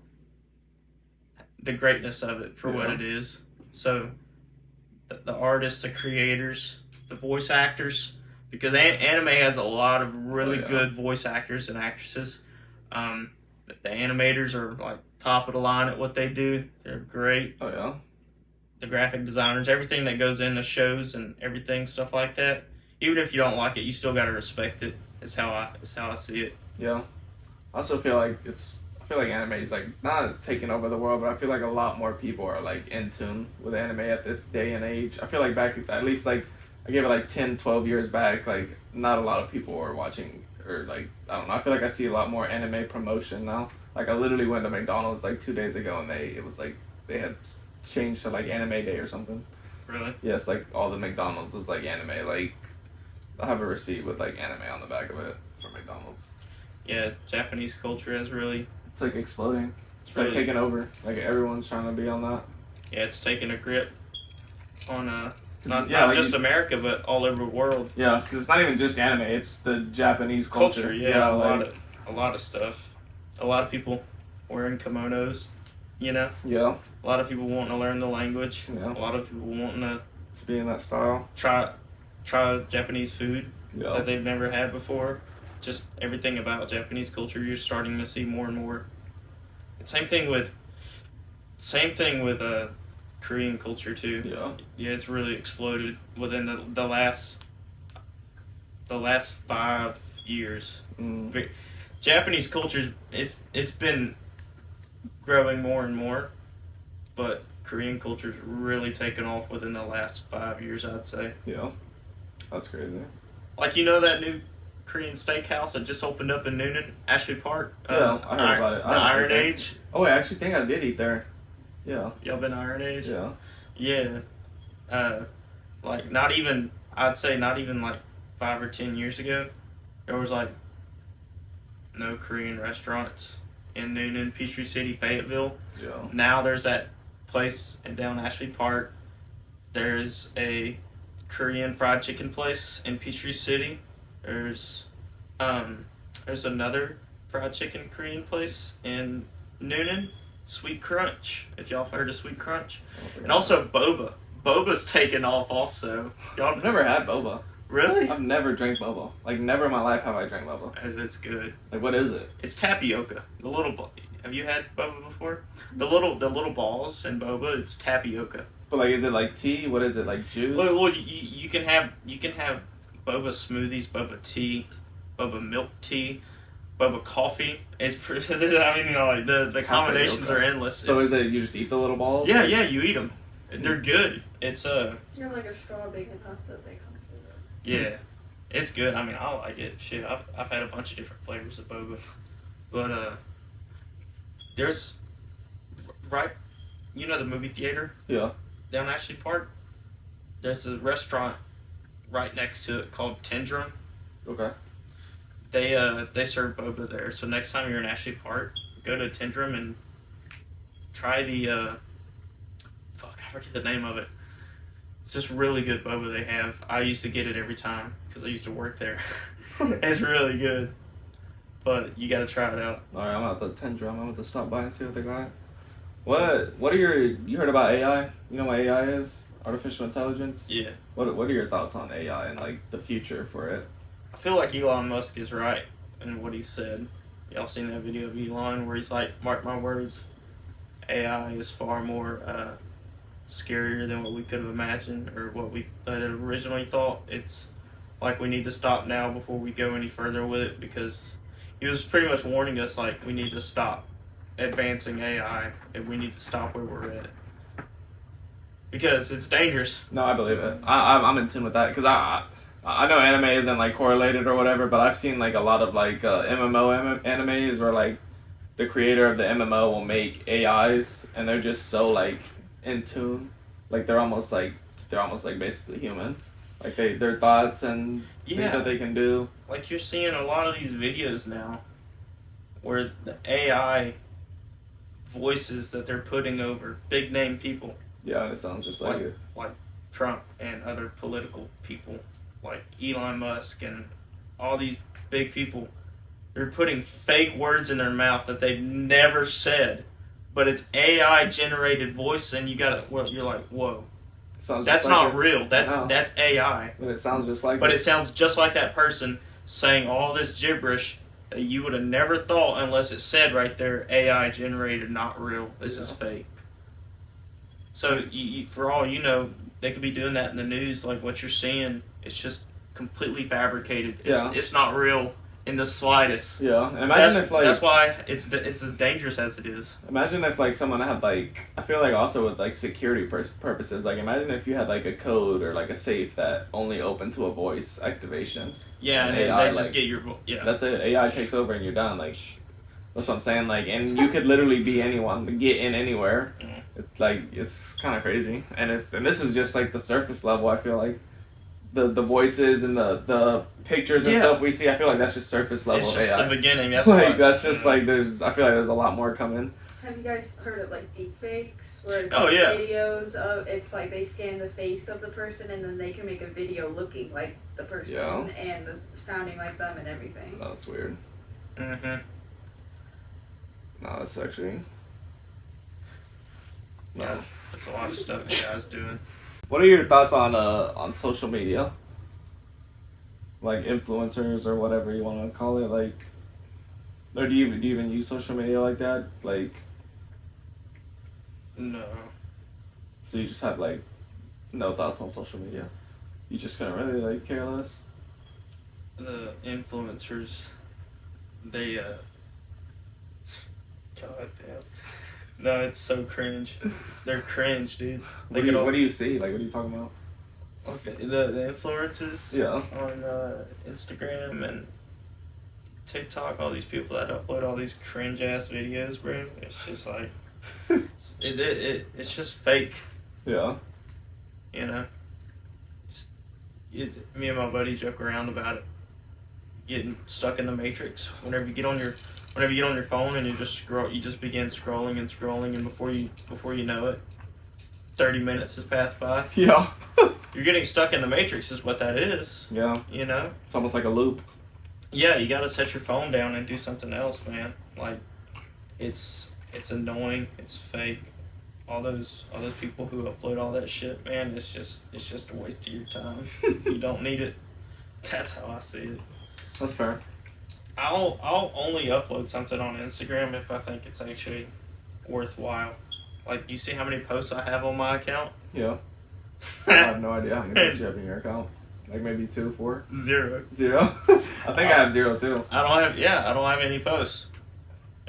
the greatness of it for what it is. So the artists, the creators, the voice actors, because anime has a lot of really good voice actors and actresses. The animators are like top of the line at what they do. They're great. Oh yeah. The graphic designers, everything that goes into shows and everything, stuff like that. Even if you don't like it, you still gotta respect it. Is how I see it. Yeah. I also feel like I feel like anime is like not taking over the world, but I feel like a lot more people are like in tune with anime at this day and age. I feel like back at least like I gave it like 10, 12 years back, like not a lot of people were watching, or like, I don't know, I feel like I see a lot more anime promotion now. Like I literally went to McDonald's like 2 days ago and it was like they had changed to like Anime Day or something. Really? Yes, like all the McDonald's was like anime. Like I have a receipt with like anime on the back of it for McDonald's. Yeah, Japanese culture has really... It's like exploding. It's really, like taking over. Like everyone's trying to be on that. Yeah, it's taking a grip on not like just America, but all over the world. Yeah, because it's not even just anime; it's the Japanese culture. Yeah, a lot of stuff. A lot of people wearing kimonos. You know. Yeah. A lot of people wanting to learn the language. Yeah. A lot of people wanting to be in that style. Try Japanese food Yeah. that they've never had before. Just everything about Japanese culture, you're starting to see more and more. Same thing with Korean culture too. Yeah. Yeah, it's really exploded within the last 5 years. Mm. Japanese culture, it's been growing more and more, but Korean culture's really taken off within the last 5 years, I'd say. Yeah. That's crazy. Like, you know that new Korean steakhouse that just opened up in Noonan, Ashley Park? Yeah, I heard about it. The Iron Age. Oh, I actually think I did eat there. Yeah. Y'all been Iron Age? Yeah. Yeah. Like, I'd say not even like 5 or 10 years ago, there was like no Korean restaurants in Noonan, Peachtree City, Fayetteville. Yeah. Now there's that place down Ashley Park. There's a Korean fried chicken place in Peachtree City. There's another fried chicken Korean place in Noonan, Sweet Crunch, if y'all have heard of Sweet Crunch. And also Boba. Boba's taken off also. I've never had boba. Really? I've never drank boba. Like, never in my life have I drank boba. It's good. Like, what is it? It's tapioca. Have you had boba before? The little balls in boba, it's tapioca. But, like, is it like tea? What is it, like juice? Well, you can have boba smoothies, boba tea, boba milk tea, boba coffee. It's pretty, I mean, you know, like the combinations are endless. So is it you just eat the little balls? Yeah, you eat them. They're good. It's You have like a straw big enough that they come through it. Yeah, it's good. I mean, I like it. Shit, I've had a bunch of different flavors of boba, but there's you know the movie theater. Yeah. Down Ashley Park. There's a restaurant right next to it called Tendrum. Okay. They serve boba there. So next time you're in Ashley Park, go to Tendrum and try the I forget the name of it. It's just really good boba they have. I used to get it every time because I used to work there. It's really good, but you got to try it out. All right, I'm at the Tendrum. I'm going to stop by and see what they got. What are you heard about AI? You know what AI is? Artificial intelligence? Yeah. What are your thoughts on AI and like the future for it? I feel like Elon Musk is right in what he said. Y'all seen that video of Elon where he's like, mark my words, AI is far more scarier than what we could have imagined or what we had originally thought. It's like we need to stop now before we go any further with it, because he was pretty much warning us like we need to stop advancing AI and we need to stop where we're at because it's dangerous. No, I believe it. I'm in tune with that because I know anime isn't like correlated or whatever, but I've seen like a lot of like MMO animes where like the creator of the MMO will make AIs and they're just so like in tune, like they're almost like basically human, like their thoughts and things that they can do. Like you're seeing a lot of these videos now where the AI voices that they're putting over big name people, Yeah, it sounds just like it. Like Trump and other political people, like Elon Musk and all these big people. They're putting fake words in their mouth that they've never said, but it's AI generated voice, and you're like, whoa, Sounds that's just not like it. real. I know. That's AI. But it sounds just like But it. it sounds just like that person saying all this gibberish that you would have never thought unless it said right there, AI generated, not real. This is fake. So for all you know, they could be doing that in the news. Like what you're seeing, it's just completely fabricated. It's not real in the slightest. Yeah, imagine if like that's why it's as dangerous as it is. imagine if like someone had like I feel like also with like security purposes, like imagine if you had like a code or like a safe that only opened to a voice activation. Yeah, and AI, they just like, get your That's it. AI takes over and you're done. Like that's what I'm saying. Like, and you could literally be anyone, get in anywhere. Mhm. It's like it's kind of crazy, and this is just like the surface level. I feel like the voices and the pictures and Yeah. stuff we see. I feel like that's just surface level It's of just AI. the beginning. That's Like why, that's just like there's. I feel like there's a lot more coming. Have you guys heard of like deepfakes, where it's Oh, yeah. videos of it's like they scan the face of the person and then they can make a video looking like the person Yeah. and sounding like them and everything. No, that's weird. Mm-hmm. No, that's actually. No. Yeah, there's a lot of stuff you guys doing. What are your thoughts on social media? Like influencers or whatever you want to call it, like, or do you even use social media like that? Like, No. so you just have like no thoughts on social media? You just couldn't really like care less? The influencers, they God damn. No, it's so cringe. They're cringe, dude. They get all What do you see? Like, what are you talking about? the influencers Yeah. on Instagram and TikTok, all these people that upload all these cringe ass videos, bro. It's just like it's just fake, Yeah. you know. Me and my buddy joke around about it. Getting stuck in the matrix. Whenever you get on your phone and you just begin scrolling and scrolling, and before you know it, 30 minutes has passed by. Yeah. You're getting stuck in the matrix is what that is. Yeah. You know? It's almost like a loop. Yeah, you gotta set your phone down and do something else, man. Like it's annoying, it's fake. All those people who upload all that shit, man, it's just a waste of your time. You don't need it. That's how I see it. That's fair. I'll only upload something on Instagram if I think it's actually worthwhile. Like, you see how many posts I have on my account? Yeah. I have no idea how many posts you have in your account. Like maybe 2, 4? 0. 0? I think I have 0 too. I don't have any posts.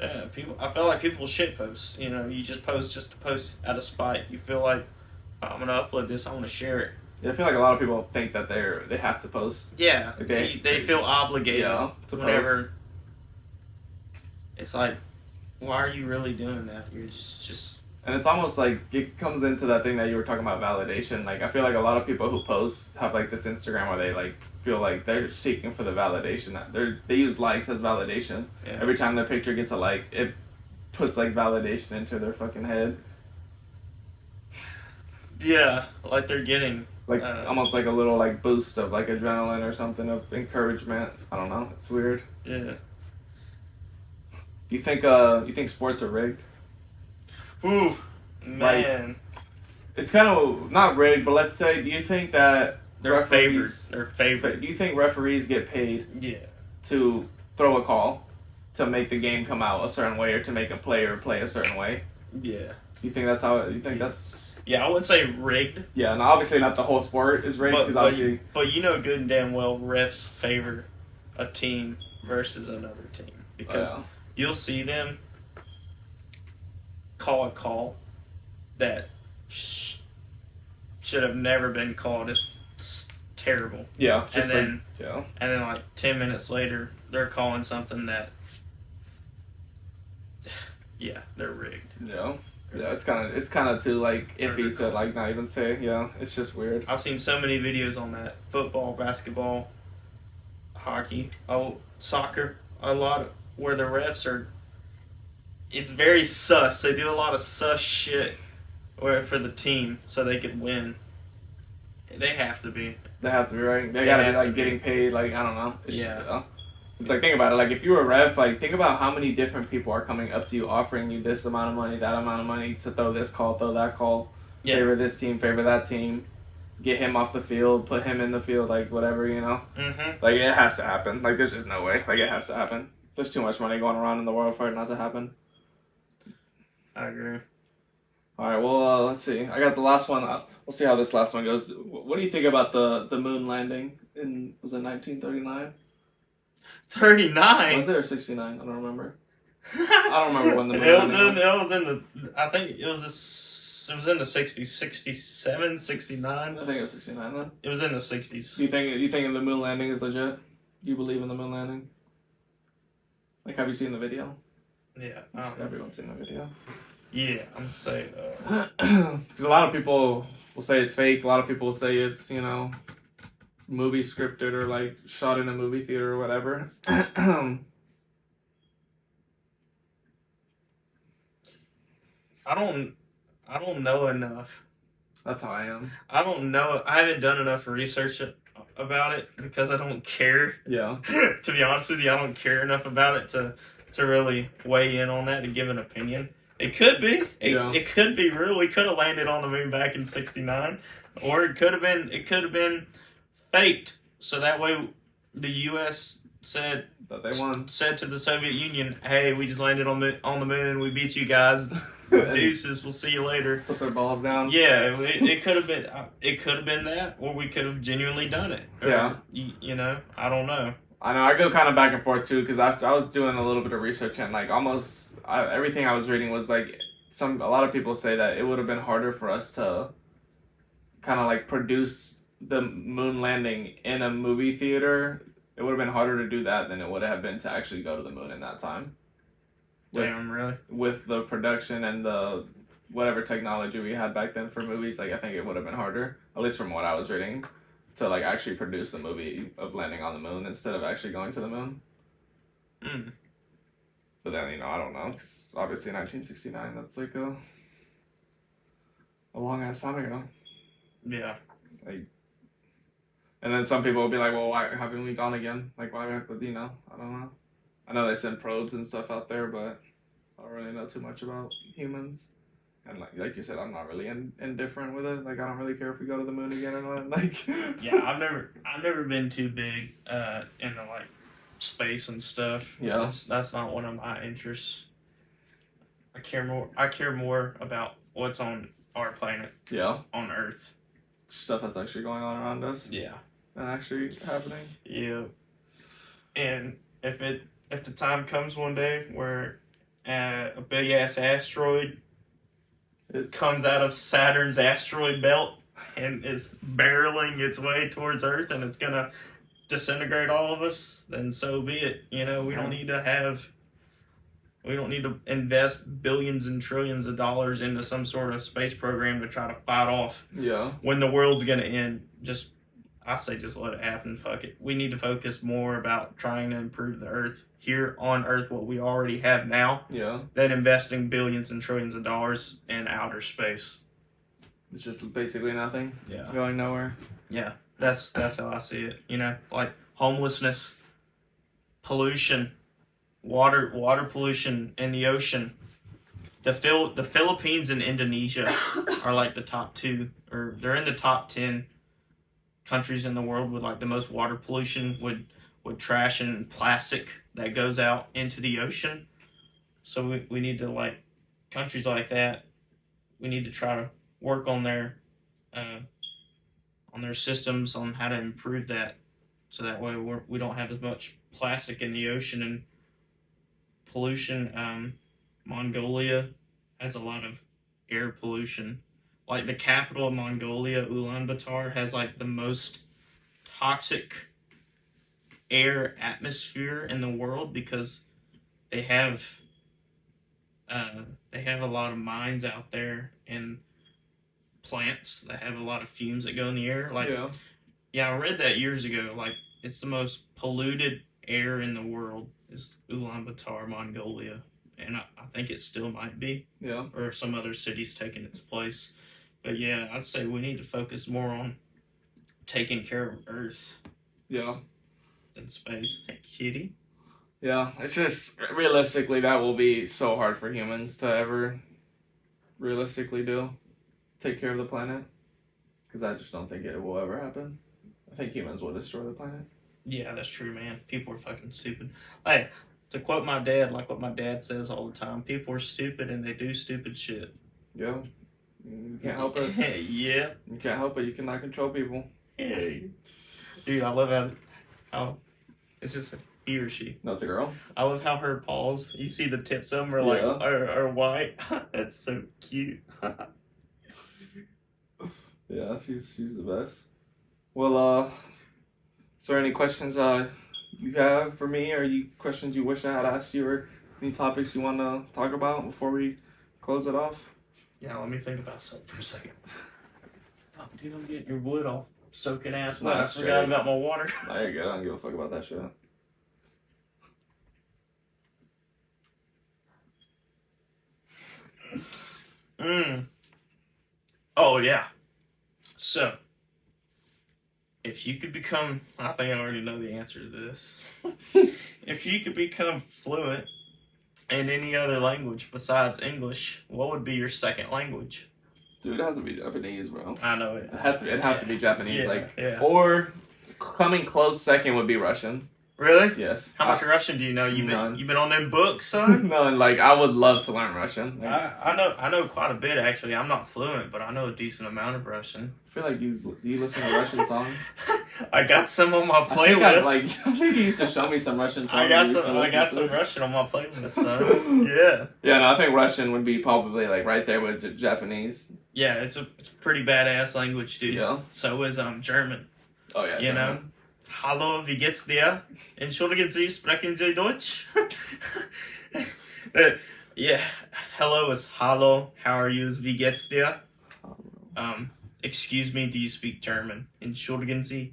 Yeah, I feel like people shit post. You know, you just post to post out of spite. You feel like, oh, I'm gonna upload this, I want to share it. Yeah, I feel like a lot of people think that they have to post. Yeah, Okay. they feel obligated. Yeah, to whenever post. it's like, why are you really doing that? You're just. And it's almost like it comes into that thing that you were talking about, validation. Like I feel like a lot of people who post have like this Instagram where they like feel like they're seeking for the validation. They use likes as validation. Yeah. Every time their picture gets a like, it puts like validation into their fucking head. Yeah, like they're getting. Like almost like a little like boost of like adrenaline or something, of encouragement. I don't know. It's weird. Yeah. You think sports are rigged? Ooh, man. It's kind of not rigged, but let's say, do you think that They're favored. referees? They're favored. Do you think referees get paid Yeah. to throw a call to make the game come out a certain way or to make a player play a certain way? Yeah. You think that's how? You think that's? Yeah, I wouldn't say rigged, Yeah, and obviously not the whole sport is rigged because obviously. but you know good and damn well refs favor a team versus another team because Yeah. you'll see them call a call that should have never been called. It's terrible. Yeah, just and yeah. then like 10 minutes later, they're calling something that, yeah, they're rigged. Yeah. Yeah, it's kind of too like iffy to like not even say. Yeah, it's just weird. I've seen so many videos on that. Football, basketball, hockey, soccer, a lot where the refs are. It's very sus. They do a lot of sus shit, or for the team so they could win. They have to be. They have to be, right? They They gotta be have like to be. getting paid, like, I don't know. Yeah. It's like, think about it. Like, if you were a ref, like, think about how many different people are coming up to you offering you this amount of money, that amount of money to throw this call, throw that call, Yeah. favor this team, favor that team, get him off the field, put him in the field, like, whatever, you know? Mm-hmm. Like, it has to happen. Like, there's just no way. Like, it has to happen. There's too much money going around in the world for it not to happen. I agree. All right, well, let's see. I got the last one up. We'll see how this last one goes. What do you think about the moon landing in, was it 1939? 39. Was it or 69? I don't remember. I don't remember when the moon it was landing in. It was in the. I think it was this. It was in the 60s, 67, 69. I think it was 69 then. It was in the 60s. Do you think the moon landing is legit? Do you believe in the moon landing? Like, have you seen the video? Yeah. Everyone's seen the video. Yeah, I'm saying. Because a lot of people will say it's fake. A lot of people will say it's, you know, movie scripted or like shot in a movie theater or whatever. I don't know enough. That's how I am. I don't know. I haven't done enough research about it because I don't care. Yeah. To be honest with you, I don't care enough about it to really weigh in on that and give an opinion. It could be. It could be real. We could have landed on the moon back in '69, or it could have been faked. So that way, the U.S. said That they won. to the Soviet Union, "Hey, we just landed on the moon. We beat you guys. Deuces. We'll see you later." Put their balls down. Yeah, it could have been. It could have been that, or we could have genuinely done it. Or, Yeah. You know, I don't know. I know, I go kind of back and forth too, because after I was doing a little bit of research and like everything I was reading was like a lot of people say that it would have been harder for us to kind of like produce the moon landing in a movie theater. It would have been harder to do that than it would have been to actually go to the moon in that time. Damn, really? With the production and the whatever technology we had back then for movies, like I think it would have been harder, at least from what I was reading, to like actually produce the movie of landing on the moon instead of actually going to the moon. Mm. But then, you know, I don't know, 'cause obviously 1969, that's like a long ass time ago. Yeah. And then some people will be like, well, why haven't we gone again? Like, why, you know, I don't know. I know they send probes and stuff out there, but I don't really know too much about humans. And like you said, I'm not really indifferent with it. Like, I don't really care if we go to the moon again or not. Like, Yeah, I've never been too big into like space and stuff. Yeah. That's not one of my interests. I care more about what's on our planet, yeah, on Earth. stuff that's actually going on around us Yeah. and actually happening. Yeah. And if the time comes one day where a big ass asteroid comes out of Saturn's asteroid belt and is barreling its way towards Earth and it's gonna disintegrate all of us, then so be it. You know, we don't need to invest billions and trillions of dollars into some sort of space program to try to fight off Yeah, when the world's gonna end. I say just let it happen. Fuck it. We need to focus more about trying to improve the Earth here on Earth, what we already have now, yeah. than investing billions and trillions of dollars in outer space. It's just basically nothing. Yeah. Going nowhere. Yeah. That's how I see it. You know, like homelessness, pollution, water pollution in the ocean. The Philippines and Indonesia are like the top two, or they're in the top 10 countries in the world with like the most water pollution with trash and plastic that goes out into the ocean. So we need to, like, countries like that, we need to try to work on their systems on how to improve that, so that way we don't have as much plastic in the ocean and pollution. Mongolia has a lot of air pollution. Like, the capital of Mongolia, Ulaanbaatar, has like the most toxic air atmosphere in the world because they have a lot of mines out there and plants that have a lot of fumes that go in the air. Like, yeah, I read that years ago. Like, it's the most polluted air in the world is Ulaanbaatar, Mongolia. and I think it still might be, Yeah. or if some other city's taking its place. But yeah, I'd say we need to focus more on taking care of Earth Yeah. than space. Hey, kitty. Yeah. It's just realistically that will be so hard for humans to ever realistically do. Take care of the planet. Because I just don't think it will ever happen. I think humans will destroy the planet. Yeah, that's true, man. People are fucking stupid. Hey, to quote my dad, like what my dad says all the time, people are stupid and they do stupid shit. Yeah. You can't help it. Yeah. You can't help it. You cannot control people. Hey. Dude, I love how is this he or she? No, it's a girl. I love how her paws, you see the tips of them are like Yeah. are white. That's so cute. Yeah, she's the best. Well, is there any questions you have for me, or questions you wish I had asked you, or any topics you want to talk about before we close it off? Yeah, let me think about something for a second. Fuck, dude, I'm getting your wood off soaking ass. Nah, I that's forgot straight. about my water. Nah, you're good. I don't give a fuck about that shit. Oh yeah. So, if you could become, I think I already know the answer to this. If you could become fluent in any other language besides English, what would be your second language? Dude, it has to be Japanese, bro. I know it. It'd have to be Japanese, Yeah. or coming close second would be Russian. Really? Yes. How much Russian do you know? None. You've been on them books, son? None. Like, I would love to learn Russian. Like, I know quite a bit actually. I'm not fluent, but I know a decent amount of Russian. I feel like do you listen to Russian songs? I got some on my I think playlist. I think you used to show me some Russian songs. I got used to some listen to. Russian on my playlist, son. Yeah. Yeah, no, I think Russian would be probably like right there with Japanese. Yeah, it's a pretty badass language, dude. Yeah. So is German. Oh yeah. You know? Hallo, wie geht's dir? Entschuldigen Sie, sprechen Sie Deutsch? Yeah, hello is hallo. How are you? Is wie geht's dir? Excuse me, do you speak German? Entschuldigen Sie,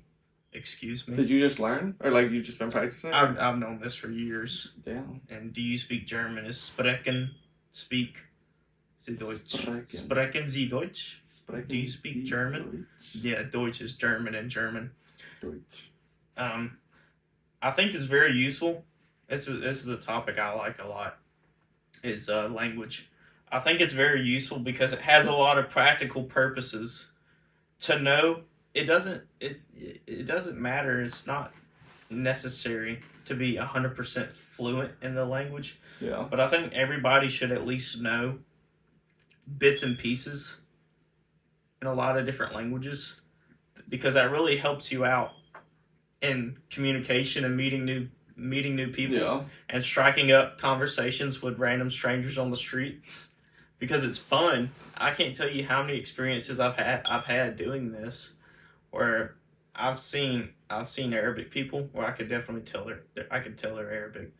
excuse me. Did you just learn, or like you just been practicing? I've known this for years. Damn. And do you speak German? Is sprechen, speak Sie Deutsch? Sprechen. Sprechen Sie Deutsch? Do you speak German? Yeah, Deutsch is German in German. Deutsch. I think it's very useful. This is a topic I like a lot. Is language. I think it's very useful because it has a lot of practical purposes. To know, it doesn't matter. It's not necessary to be 100% fluent in the language. Yeah. But I think everybody should at least know bits and pieces in a lot of different languages, because that really helps you out in communication and meeting new people. Yeah. And striking up conversations with random strangers on the street, because it's fun. I can't tell you how many experiences I've had doing this, where I've seen Arabic people where I could definitely tell they're Arabic,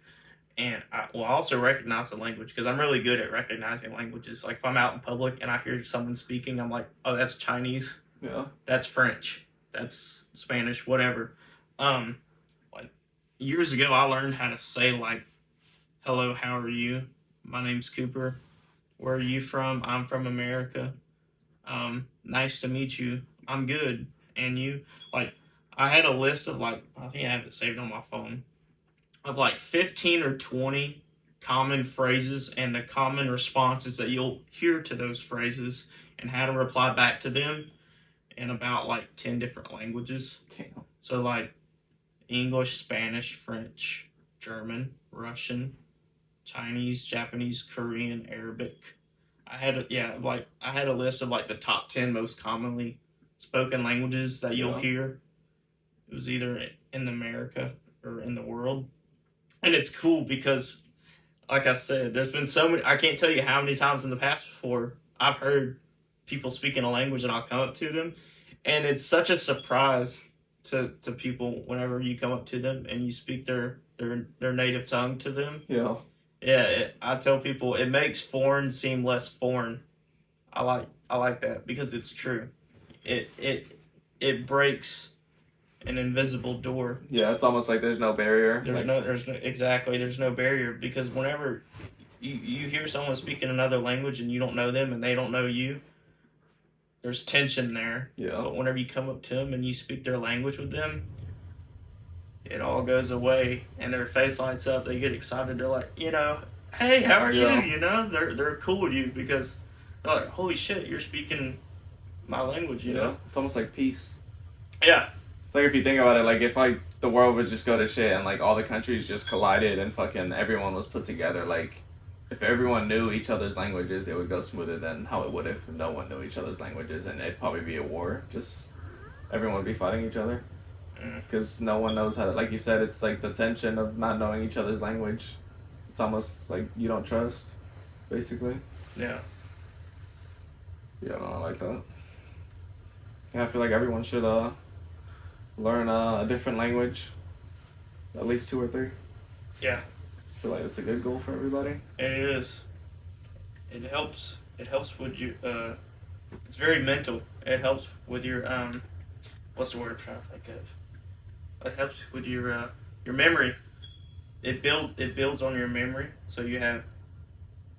and I also recognize the language, because I'm really good at recognizing languages. Like if I'm out in public and I hear someone speaking, I'm like, oh, that's Chinese, Yeah. that's French, that's Spanish, whatever. Like years ago, I learned how to say like, hello, how are you? My name's Cooper. Where are you from? I'm from America. Nice to meet you. I'm good. And you? Like, I had a list of like, I think I have it saved on my phone, of like 15 or 20 common phrases and the common responses that you'll hear to those phrases and how to reply back to them in about like 10 different languages. Damn. So like English, Spanish, French, German, Russian, Chinese, Japanese, Korean, Arabic. I had a list of like the top 10 most commonly spoken languages that you'll hear. It was either in America or in the world. And it's cool because, like I said, there's been so many, I can't tell you how many times in the past before I've heard people speaking a language and I'll come up to them. And it's such a surprise to people whenever you come up to them and you speak their native tongue to them. Yeah. Yeah, I tell people it makes foreign seem less foreign. I like that because it's true. It breaks an invisible door. Yeah, it's almost like there's no barrier. There's no barrier, because whenever you hear someone speaking another language and you don't know them and they don't know you, there's tension there. Yeah. But whenever you come up to them and you speak their language with them, it all goes away and their face lights up. They get excited. They're like, hey, how are Yeah. you? They're cool with you because they're like, holy shit, you're speaking my language. You know? It's almost like peace. Yeah. It's like if you think about it, like if like the world would just go to shit and like all the countries just collided and fucking everyone was put together, like if everyone knew each other's languages, it would go smoother than how it would if no one knew each other's languages, and it'd probably be a war. Just everyone would be fighting each other because no one knows how to, like you said, it's like the tension of not knowing each other's language. It's almost like you don't trust, basically. Yeah. Yeah, no, I like that. Yeah, I feel like everyone should learn a different language, at least 2 or 3. Yeah. I feel like it's a good goal for everybody. It is. It helps. It helps with you. It's very mental. It helps with your what's the word I'm trying to think of? It helps with your memory. It builds on your memory, so you're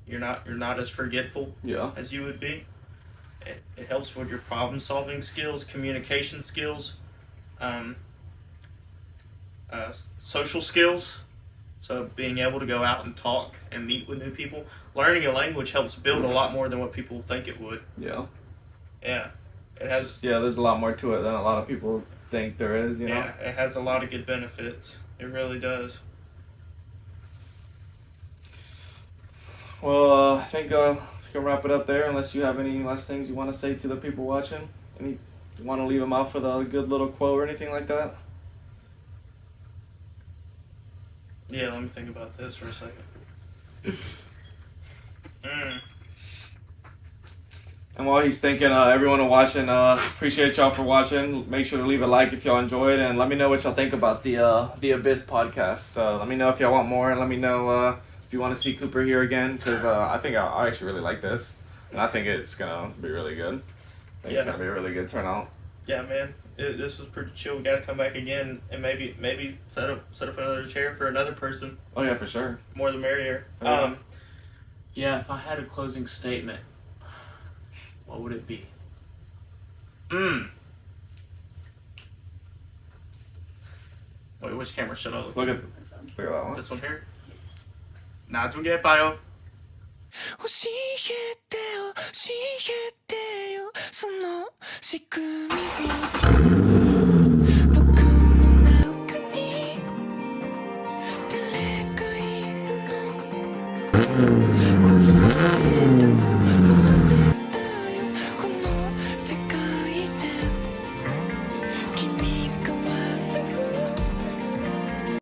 not as forgetful Yeah. as you would be. It helps with your problem solving skills, communication skills, social skills. So being able to go out and talk and meet with new people. Learning a language helps build a lot more than what people think it would. Yeah. Yeah. It has. Yeah, there's a lot more to it than a lot of people think there is, you know? Yeah, it has a lot of good benefits. It really does. Well, I think we can wrap it up there unless you have any last things you want to say to the people watching. You want to leave them out with a good little quote or anything like that? Yeah, let me think about this for a second. And while he's thinking, everyone watching, appreciate y'all for watching. Make sure to leave a like if y'all enjoyed, and let me know what y'all think about the Abyss podcast. Let me know if y'all want more, and let me know if you want to see Cooper here again, because I think I actually really like this, and I think it's gonna be really good. I think it's gonna be a really good turnout. Yeah, man, this was pretty chill. We got to come back again and maybe set up another chair for another person. Oh yeah, for sure. More the merrier. Yeah. Yeah, if I had a closing statement, what would it be? Wait, which camera should I look Look at? at that one. This one here? 나중에 봐요. 教えてよ教えてよその仕組みを